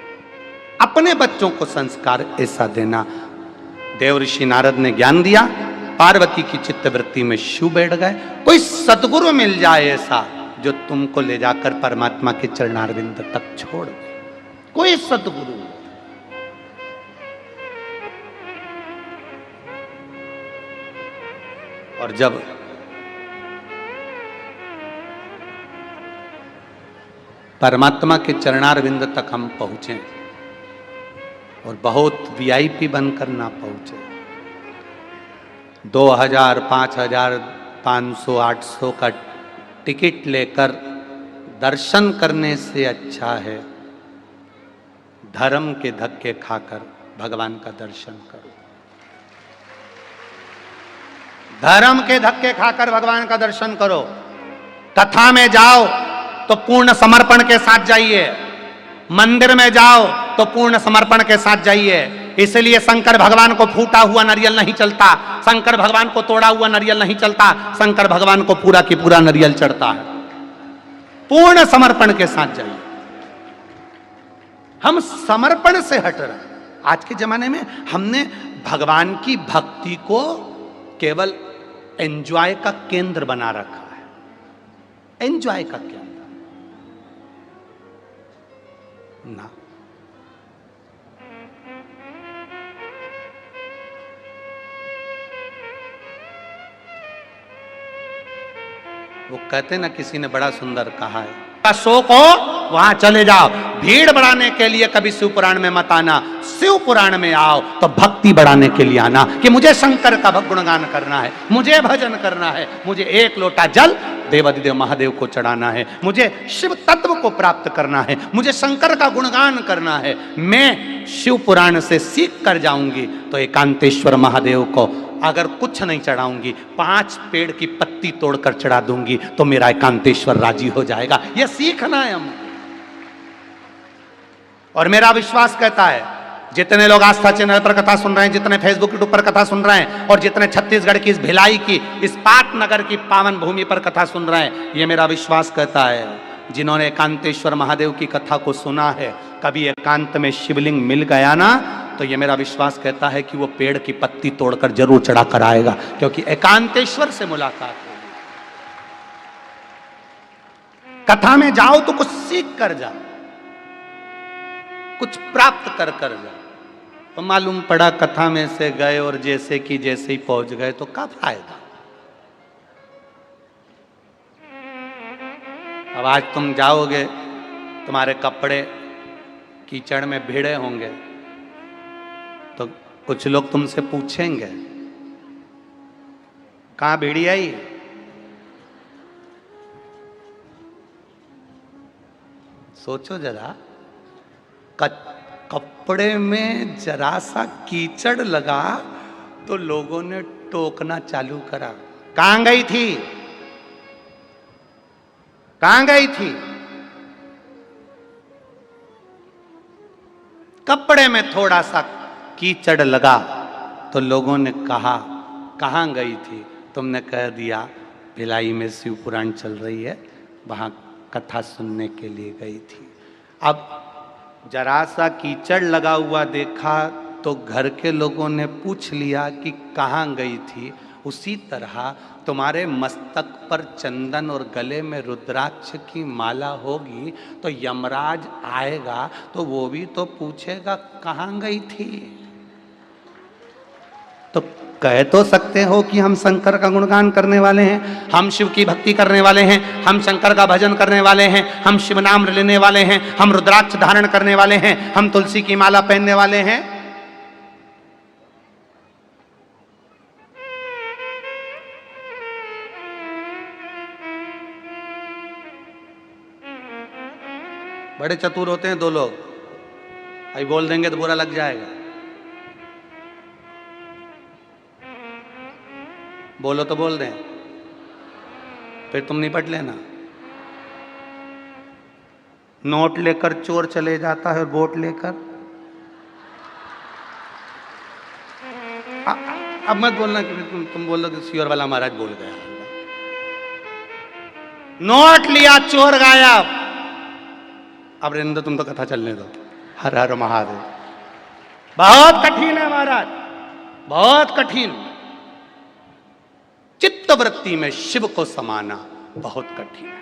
अपने बच्चों को संस्कार ऐसा देना। देव ऋषि नारद ने ज्ञान दिया, पार्वती की चित्तवृत्ति में शिव बैठ गए। कोई सतगुरु मिल जाए ऐसा जो तुमको ले जाकर परमात्मा के चरणारविंद तक छोड़ दे, कोई सतगुरु। और जब परमात्मा के चरणारविंद तक हम पहुंचे, और बहुत वीआईपी बनकर ना पहुंचे, 2000, 5000, 500, 800 का टिकट लेकर दर्शन करने से अच्छा है धर्म के धक्के खाकर भगवान का दर्शन करो। धर्म के धक्के खाकर भगवान का दर्शन करो। कथा में जाओ तो पूर्ण समर्पण के साथ जाइए, मंदिर में जाओ तो पूर्ण समर्पण के साथ जाइए। इसलिए शंकर भगवान को फूटा हुआ नारियल नहीं चलता, शंकर भगवान को तोड़ा हुआ नारियल नहीं चलता, शंकर भगवान को पूरा की पूरा नारियल चढ़ता है। पूर्ण समर्पण के साथ जाइए। हम समर्पण से हट रहे हैं। आज के जमाने में हमने भगवान की भक्ति को केवल एंजॉय का केंद्र बना रखा है। एंजॉय का केंद्र ना। वो कहते ना, किसी ने बड़ा सुंदर कहा है, शौक हो वहां चले जाओ, भीड़ बढ़ाने के लिए कभी शिव पुराण में मत आना, शिव पुराण में आओ तो भक्ति बढ़ाने के लिए आना, कि मुझे शंकर का गुणगान करना है, मुझे भजन करना है, मुझे 1 लोटा जल देवादिदेव महादेव को चढ़ाना है, मुझे शिव तत्व को प्राप्त करना है, मुझे शंकर का गुणगान करना है। मैं शिव पुराण से सीख कर जाऊंगी तो एकांतेश्वर महादेव को अगर कुछ नहीं चढ़ाऊंगी, 5 पेड़ की पत्ती तोड़कर चढ़ा दूंगी तो मेरा एकांतेश्वर राजी हो जाएगा। यह सीखना है हम। और मेरा विश्वास कहता है, जितने लोग आस्था चैनल पर कथा सुन रहे हैं, जितने फेसबुक यूट्यूब पर कथा सुन रहे हैं, और जितने छत्तीसगढ़ की इस भिलाई की, इस पाटनगर की पावन भूमि पर कथा सुन रहे हैं, ये मेरा विश्वास कहता है, जिन्होंने एकांतेश्वर महादेव की कथा को सुना है, कभी एकांत में शिवलिंग मिल गया ना, तो ये मेरा विश्वास कहता है कि वो पेड़ की पत्ती तोड़कर जरूर चढ़ा कर आएगा, क्योंकि एकांतेश्वर से मुलाकात होगी। कथा में जाओ तो कुछ सीख कर जाओ, कुछ प्राप्त कर कर जाओ। तो मालूम पड़ा कथा में से गए और जैसे कि जैसे ही पहुंच गए तो क्या फायदा। अब आज तुम जाओगे, तुम्हारे कपड़े कीचड़ में भिड़े होंगे, तो कुछ लोग तुमसे पूछेंगे कहां भेड़ी आई, सोचो जरा, कपड़े में जरा सा कीचड़ लगा तो लोगों ने टोकना चालू करा, कहां गई थी, कहां गई थी। कपड़े में थोड़ा सा कीचड़ लगा तो लोगों ने कहा कहां गई थी, तुमने कह दिया भिलाई में शिव पुराण चल रही है, वहां कथा सुनने के लिए गई थी। अब जरा सा कीचड़ लगा हुआ देखा तो घर के लोगों ने पूछ लिया कि कहां गई थी। उसी तरह तुम्हारे मस्तक पर चंदन और गले में रुद्राक्ष की माला होगी तो यमराज आएगा तो वो भी तो पूछेगा कहां गई थी। तो कह तो सकते हो कि हम शंकर का गुणगान करने वाले हैं, हम शिव की भक्ति करने वाले हैं, हम शंकर का भजन करने वाले हैं, हम शिव नाम लेने वाले हैं, हम रुद्राक्ष धारण करने वाले हैं, हम तुलसी की माला पहनने वाले हैं। बड़े चतुर होते हैं दो लोग, अभी बोल देंगे तो बुरा लग जाएगा। बोलो तो बोल दें, फिर तुम निपट लेना। नोट लेकर चोर चले जाता है और वोट लेकर। अब मत बोलना कि तुम बोल लो कि सियोर वाला महाराज बोल गया। नोट लिया चोर गायब। अब रेंदो, तुम तो कथा चलने दो। हर हर महादेव। बहुत कठिन है महाराज, बहुत कठिन। चित्त वृत्ति में शिव को समाना बहुत कठिन है।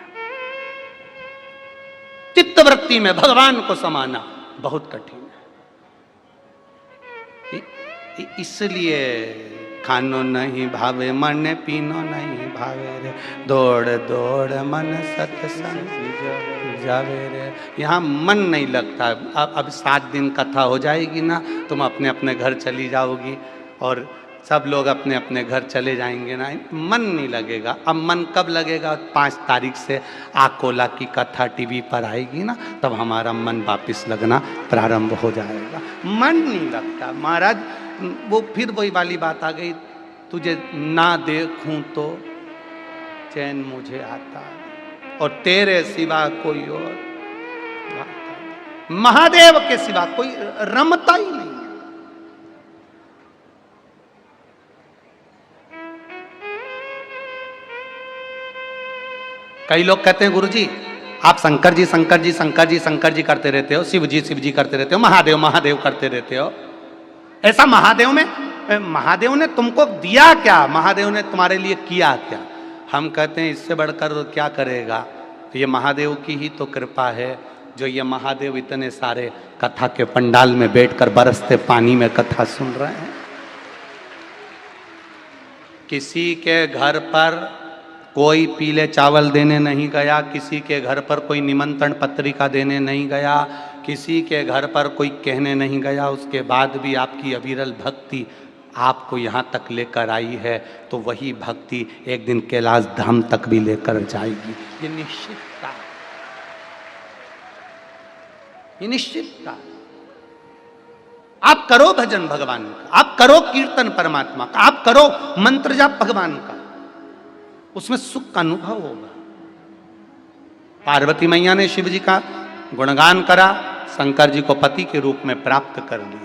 चित्त वृत्ति में भगवान को समाना बहुत कठिन है। इसलिए खानो नहीं भावे मन, पीनो नहीं भावे रे, दौड़ दौड़ मन सत्संग जावे रे। यहाँ मन नहीं लगता। अब 7 दिन कथा हो जाएगी ना, तुम अपने अपने घर चली जाओगी और सब लोग अपने अपने घर चले जाएंगे ना, मन नहीं लगेगा। अब मन कब लगेगा? 5 तारीख से आकोला की कथा टीवी पर आएगी ना, तब हमारा मन वापस लगना प्रारंभ हो जाएगा। मन नहीं लगता महाराज। वो फिर वही वाली बात आ गई, तुझे ना देखूं तो चैन मुझे आता और तेरे सिवा कोई और महादेव के सिवा कोई रमता ही नहीं। कई लोग कहते हैं गुरुजी आप शंकर जी शंकर जी शंकर जी शंकर जी करते रहते हो, शिव जी करते रहते हो, महादेव महादेव करते रहते हो। ऐसा महादेव ने तुमको दिया क्या? महादेव ने तुम्हारे लिए किया क्या? हम कहते हैं इससे बढ़कर क्या करेगा? तो ये महादेव की ही तो कृपा है जो ये महादेव इतने सारे कथा के पंडाल में बैठकर बरसते पानी में कथा सुन रहे हैं। किसी के घर पर कोई पीले चावल देने नहीं गया, किसी के घर पर कोई निमंत्रण पत्रिका देने नहीं गया, किसी के घर पर कोई कहने नहीं गया, उसके बाद भी आपकी अविरल भक्ति आपको यहाँ तक लेकर आई है, तो वही भक्ति एक दिन कैलाश धाम तक भी लेकर जाएगी। ये निश्चितता, ये निश्चितता। आप करो भजन भगवान का, आप करो कीर्तन परमात्मा का, आप करो मंत्र जाप भगवान का, उसमें सुख का अनुभव होगा। पार्वती मैया ने शिव जी का गुणगान करा, शंकर जी को पति के रूप में प्राप्त कर लिया।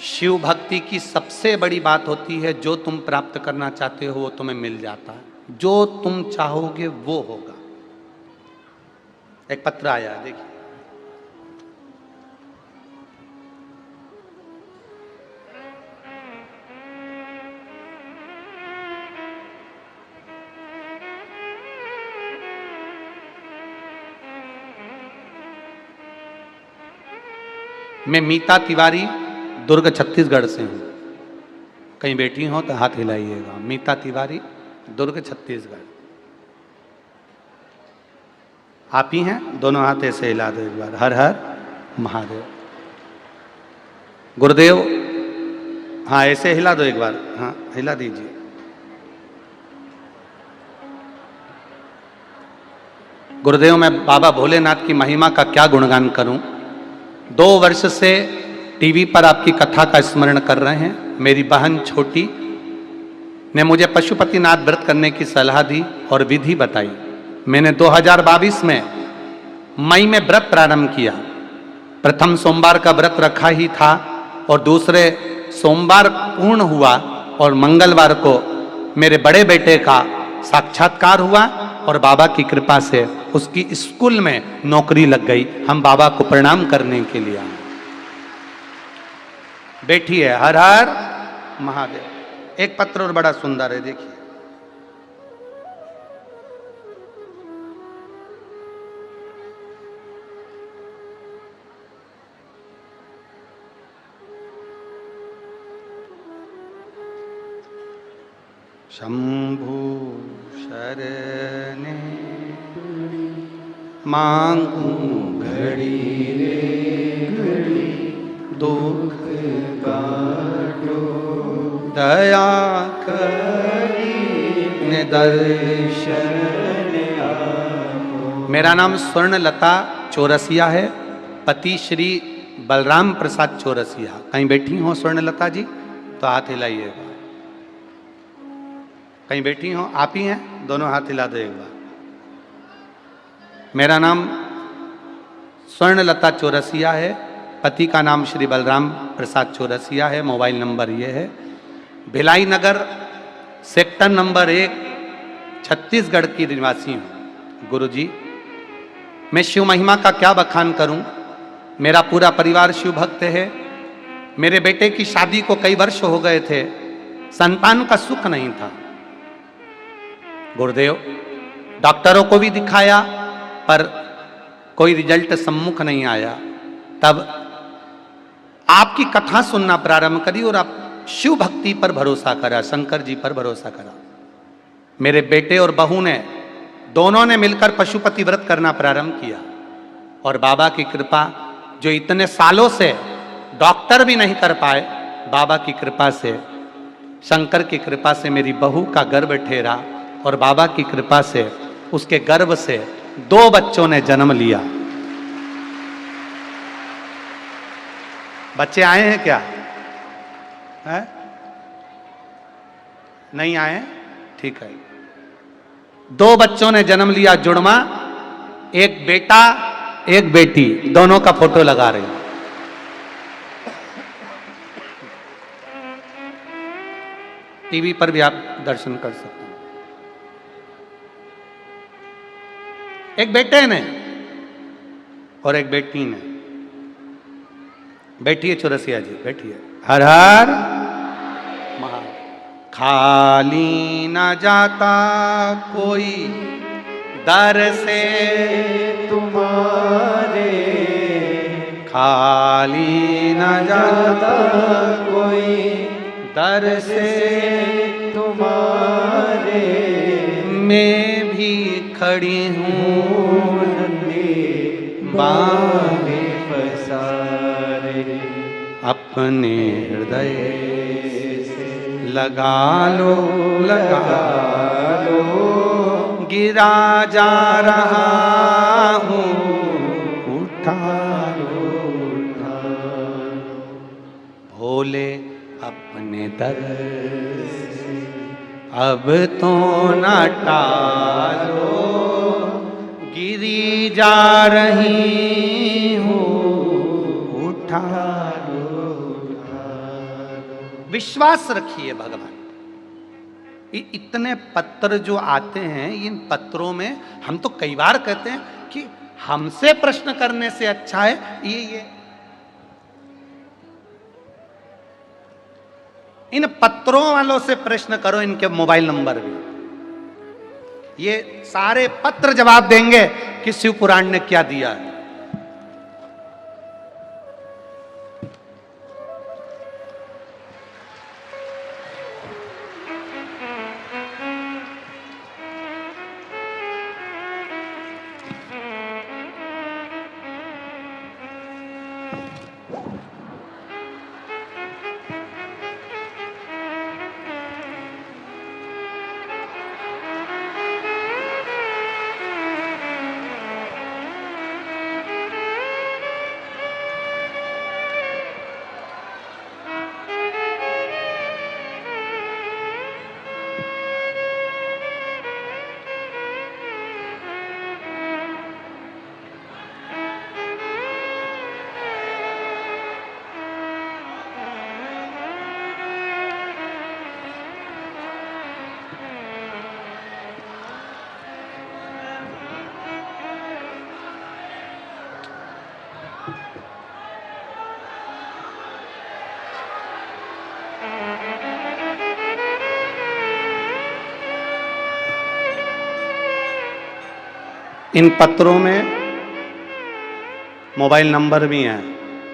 शिव भक्ति की सबसे बड़ी बात होती है, जो तुम प्राप्त करना चाहते हो वो तुम्हें मिल जाता है, जो तुम चाहोगे वो होगा। एक पत्र आया, देखिए। मैं मीता तिवारी दुर्ग छत्तीसगढ़ से हूँ। कहीं बैठी हो तो हाथ हिलाइएगा। मीता तिवारी दुर्ग छत्तीसगढ़। आप ही हैं? दोनों हाथ ऐसे हिला दो एक बार। हर हर महादेव। गुरुदेव हाँ ऐसे हिला दो एक बार, हाँ हिला दीजिए। गुरुदेव मैं बाबा भोलेनाथ की महिमा का क्या गुणगान करूं। 2 वर्ष से टीवी पर आपकी कथा का स्मरण कर रहे हैं। मेरी बहन छोटी ने मुझे पशुपतिनाथ व्रत करने की सलाह दी और विधि बताई। मैंने 2022 में मई में व्रत प्रारंभ किया। प्रथम सोमवार का व्रत रखा ही था और दूसरे सोमवार पूर्ण हुआ और मंगलवार को मेरे बड़े बेटे का साक्षात्कार हुआ और बाबा की कृपा से उसकी स्कूल में नौकरी लग गई। हम बाबा को प्रणाम करने के लिए आए। बेटी है, हर हर महादेव। एक पत्र और बड़ा सुंदर है, देखिए। शंभु शरणे मांगू घड़ी रे घड़ी दुख काटो दया करी दर्शन आपो। मेरा नाम स्वर्णलता चौरसिया है, पति श्री बलराम प्रसाद चौरसिया। कहीं बैठी हो स्वर्णलता जी तो हाथ हिलाइएगा। कहीं बैठी हो, आप ही हैं, दोनों हाथ हिला दो एक बार। मेरा नाम स्वर्णलता चौरसिया है, पति का नाम श्री बलराम प्रसाद चौरसिया है। मोबाइल नंबर ये है। भिलाई नगर सेक्टर नंबर 1 छत्तीसगढ़ की निवासी हूँ। गुरुजी मैं शिव महिमा का क्या बखान करूं। मेरा पूरा परिवार शिव भक्त है। मेरे बेटे की शादी को कई वर्ष हो गए थे, संतान का सुख नहीं था। गुरुदेव डॉक्टरों को भी दिखाया पर कोई रिजल्ट सम्मुख नहीं आया। तब आपकी कथा सुनना प्रारंभ करी और आप शिव भक्ति पर भरोसा करा, शंकर जी पर भरोसा करा। मेरे बेटे और बहू ने दोनों ने मिलकर पशुपति व्रत करना प्रारंभ किया और बाबा की कृपा, जो इतने सालों से डॉक्टर भी नहीं कर पाए, बाबा की कृपा से, शंकर की कृपा से मेरी बहू का गर्भ ठहरा और बाबा की कृपा से उसके गर्भ से 2 बच्चों ने जन्म लिया। बच्चे आए हैं क्या है? नहीं आए? ठीक है। 2 बच्चों ने जन्म लिया, जुड़वा, एक बेटा एक बेटी, दोनों का फोटो लगा रहे हैं। टीवी पर भी आप दर्शन कर सकते हैं। एक बेटे ने और एक बेटी ने। बैठिए चौरसिया जी, बैठिए। हर हर महा। खाली न जाता कोई दर से तुम्हारे, खाली न जाता कोई दर से तुम्हारे। मैं भी खड़ी हूँ नन्हे बाहें पसारे, अपने हृदय लगा लो लगा लो। गिरा जा रहा हूँ, उठा लो उठा लो। भोले अपने दर से अब तो न टालो। गिरी जा रही हूँ, उठा लो उठा लो। विश्वास रखिए भगवान। इतने पत्र जो आते हैं, इन पत्रों में हम तो कई बार कहते हैं कि हमसे प्रश्न करने से अच्छा है ये इन पत्रों वालों से प्रश्न करो। इनके मोबाइल नंबर भी, ये सारे पत्र जवाब देंगे कि शिव पुराण ने क्या दिया है। इन पत्रों में मोबाइल नंबर भी हैं,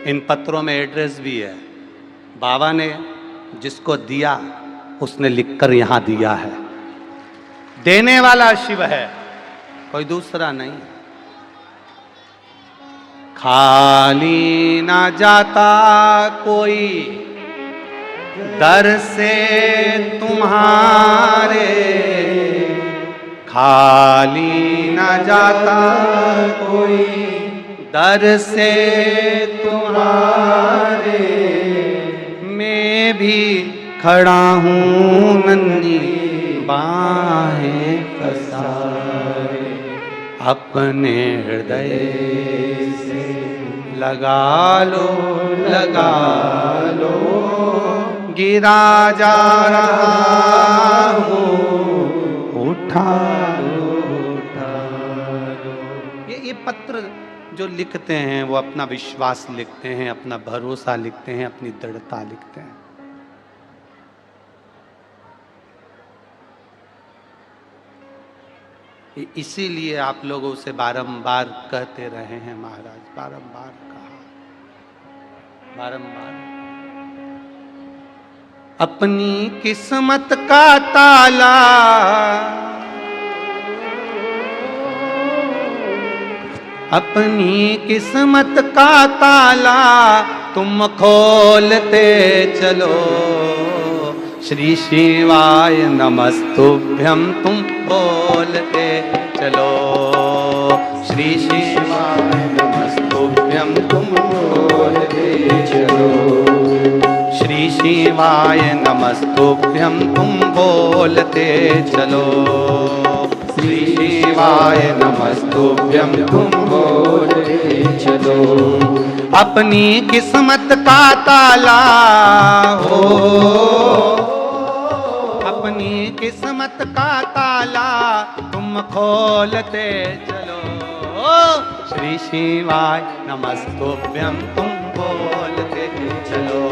इन पत्रों में एड्रेस भी है। बाबा ने जिसको दिया उसने लिखकर यहां दिया है। देने वाला शिव है, कोई दूसरा नहीं। खाली ना जाता कोई दर से तुम्हारे, खाली ना जाता कोई दर से तुम्हारे, मैं भी खड़ा हूँ नन्ही बाहें पसारे, अपने हृदय से लगा लो, लगा लो, गिरा जा रहा हूँ, उठा लो, उठा लो। ये पत्र जो लिखते हैं वो अपना विश्वास लिखते हैं, अपना भरोसा लिखते हैं, अपनी दृढ़ता लिखते हैं। इसीलिए आप लोगों से बारंबार कहते रहे हैं महाराज, बारंबार कहा, बारंबार। अपनी किस्मत का ताला अपनी किस्मत का ताला तुम खोलते चलो, श्री शिवाय नमस्तुभ्यं तुम बोलते चलो, श्री शिवाय नमस्तुभ्यं तुम बोलते चलो, श्री शिवाय नमस्तुभ्यं तुम बोलते चलो, श्री शिवाय नमस्तुभ्यं तुम बोलते चलो। अपनी किस्मत का ताला हो, अपनी किस्मत का ताला तुम खोलते चलो, श्री शिवाय नमस्तुभ्यं तुम बोलते चलो,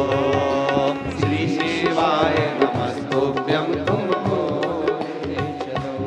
श्री शिवाय नमस्तुभ्यं तुम बोलते चलो।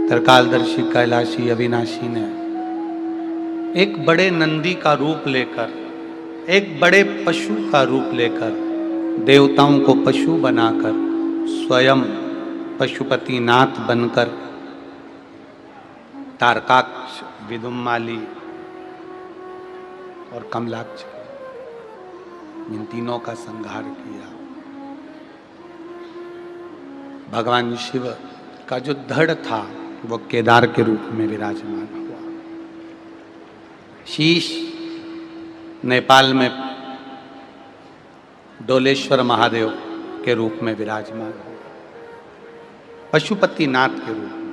त्रिकालदर्शी कैलाशी अविनाशी ने एक बड़े नंदी का रूप लेकर, एक बड़े पशु का रूप लेकर, देवताओं को पशु बनाकर, स्वयं पशुपतिनाथ बनकर तारकाक्ष, विदुम्माली और कमलाक्ष इन तीनों का संहार किया। भगवान शिव का जो धड़ था वो केदार के रूप में विराजमान हुआ। शीश नेपाल में डोलेश्वर महादेव के रूप में विराजमान हुआ, पशुपति नाथ के रूप में।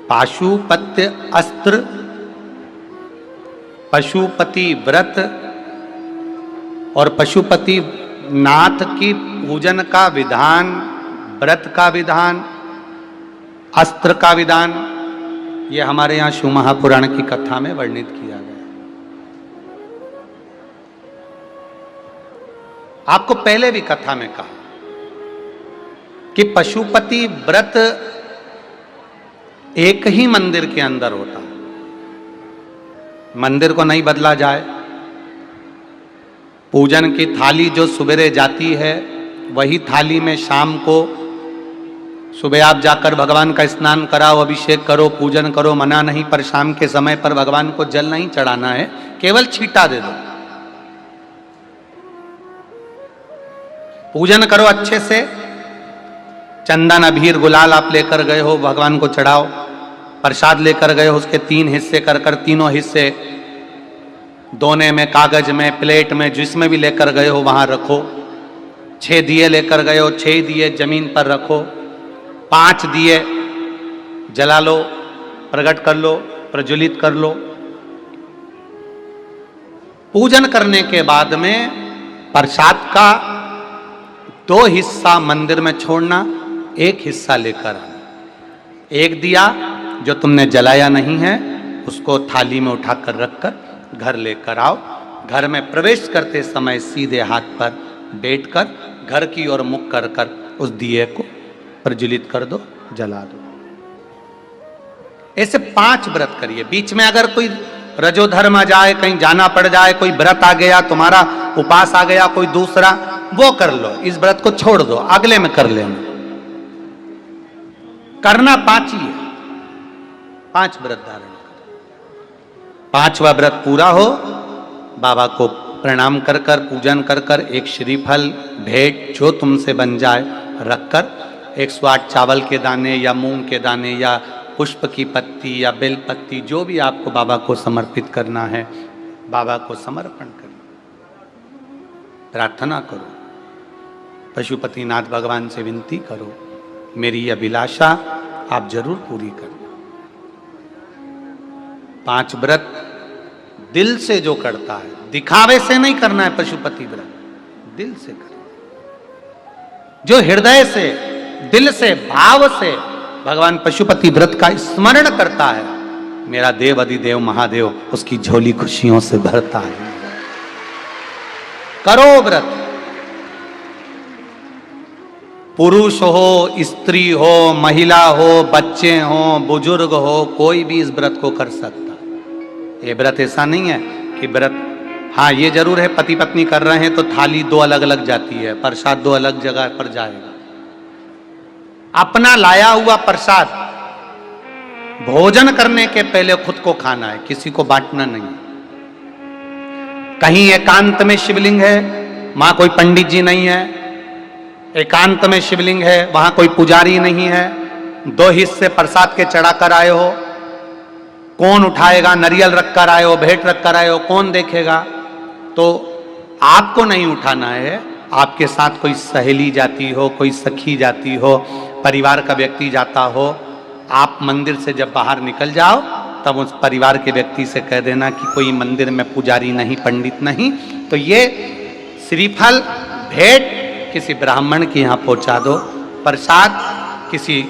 पाशुपत्य अस्त्र, पशुपति व्रत और पशुपति नाथ की पूजन का विधान, व्रत का विधान, अस्त्र का विधान, ये हमारे यहाँ शिव महापुराण की कथा में वर्णित किया गया। आपको पहले भी कथा में कहा कि पशुपति व्रत एक ही मंदिर के अंदर होता है, मंदिर को नहीं बदला जाए। पूजन की थाली जो सुबेरे जाती है वही थाली में शाम को सुबह आप जाकर भगवान का स्नान कराओ, अभिषेक करो, पूजन करो, मना नहीं, पर शाम के समय पर भगवान को जल नहीं चढ़ाना है, केवल छींटा दे दो। पूजन करो अच्छे से, चंदन अबीर गुलाल आप लेकर गए हो, भगवान को चढ़ाओ। प्रसाद लेकर गए हो, उसके 3 हिस्से कर कर तीनों हिस्से दोने में, कागज में, प्लेट में, जिसमें भी लेकर गए हो वहां रखो। 6 दिए लेकर गए हो, 6 दिए जमीन पर रखो। 5 दिए जला लो, प्रकट कर लो, प्रज्वलित कर लो। पूजन करने के बाद में प्रसाद का 2 हिस्सा मंदिर में छोड़ना, 1 हिस्सा लेकर आना। 1 दिया जो तुमने जलाया नहीं है उसको थाली में उठाकर रखकर घर लेकर आओ। घर में प्रवेश करते समय सीधे हाथ पर बैठकर घर की ओर मुख कर कर उस दिए को प्रज्वलित कर दो, जला दो। ऐसे 5 व्रत करिए। बीच में अगर कोई रजोधर्म आ जाए, कहीं जाना पड़ जाए, कोई व्रत आ गया, तुम्हारा उपास आ गया कोई दूसरा, वो कर लो। इस व्रत को छोड़ दो, अगले में कर लेना। करना 5 ही है, 5 व्रत धारण कर। 5वां व्रत पूरा हो, बाबा को प्रणाम कर कर, पूजन कर कर, एक श्रीफल भेंट जो तुमसे बन जाए रखकर, 108 चावल के दाने या मूंग के दाने या पुष्प की पत्ती या बेल पत्ती, जो भी आपको बाबा को समर्पित करना है, बाबा को समर्पण करो। प्रार्थना करो, पशुपतिनाथ भगवान से विनती करो, मेरी अभिलाषा आप जरूर पूरी करना। 5 व्रत दिल से जो करता है, दिखावे से नहीं करना है। पशुपति व्रत दिल से करना, जो हृदय से, दिल से, भाव से भगवान पशुपति व्रत का स्मरण करता है, मेरा देव अधिदेव महादेव उसकी झोली खुशियों से भरता है। करो व्रत, पुरुष हो, स्त्री हो, महिला हो, बच्चे हो, बुजुर्ग हो, कोई भी इस व्रत को कर सकता है। ये व्रत ऐसा नहीं है कि व्रत, हाँ ये जरूर है पति पत्नी कर रहे हैं तो थाली 2 अलग अलग जाती है, प्रसाद 2 अलग जगह पर जाएगा। अपना लाया हुआ प्रसाद भोजन करने के पहले खुद को खाना है, किसी को बांटना नहीं। कहीं एकांत में शिवलिंग है, वहां कोई पंडित जी नहीं है, एकांत में शिवलिंग है, वहां कोई पुजारी नहीं है, 2 हिस्से प्रसाद के चढ़ाकर आए हो, कौन उठाएगा? नारियल रखकर आए हो, भेंट रखकर आए हो, कौन देखेगा? तो आपको नहीं उठाना है, आपके साथ कोई सहेली जाती हो, कोई सखी जाती हो, परिवार का व्यक्ति जाता हो, आप मंदिर से जब बाहर निकल जाओ तब उस परिवार के व्यक्ति से कह देना कि कोई मंदिर में पुजारी नहीं, पंडित नहीं, तो ये श्रीफल भेंट किसी ब्राह्मण के यहाँ पहुँचा दो। प्रसाद किसी,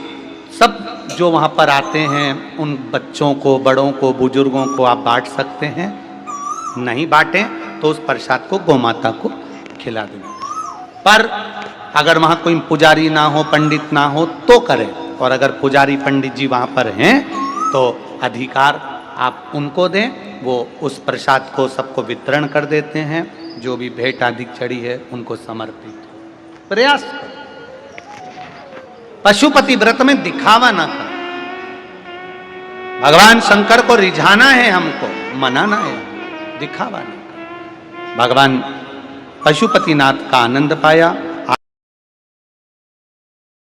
सब जो वहाँ पर आते हैं उन बच्चों को, बड़ों को, बुजुर्गों को आप बांट सकते हैं। नहीं बांटें तो उस प्रसाद को गौमाता को खिला देना। पर अगर वहाँ कोई पुजारी ना हो, पंडित ना हो तो करें, और अगर पुजारी पंडित जी वहाँ पर हैं तो अधिकार आप उनको दें, वो उस प्रसाद को सबको वितरण कर देते हैं। जो भी भेंट आदि चढ़ी है उनको समर्पित प्रयास करो। पशुपति व्रत में दिखावा ना करो, भगवान शंकर को रिझाना है, हमको मनाना है, दिखावा ना करो। भगवान पशुपतिनाथ का आनंद पाया,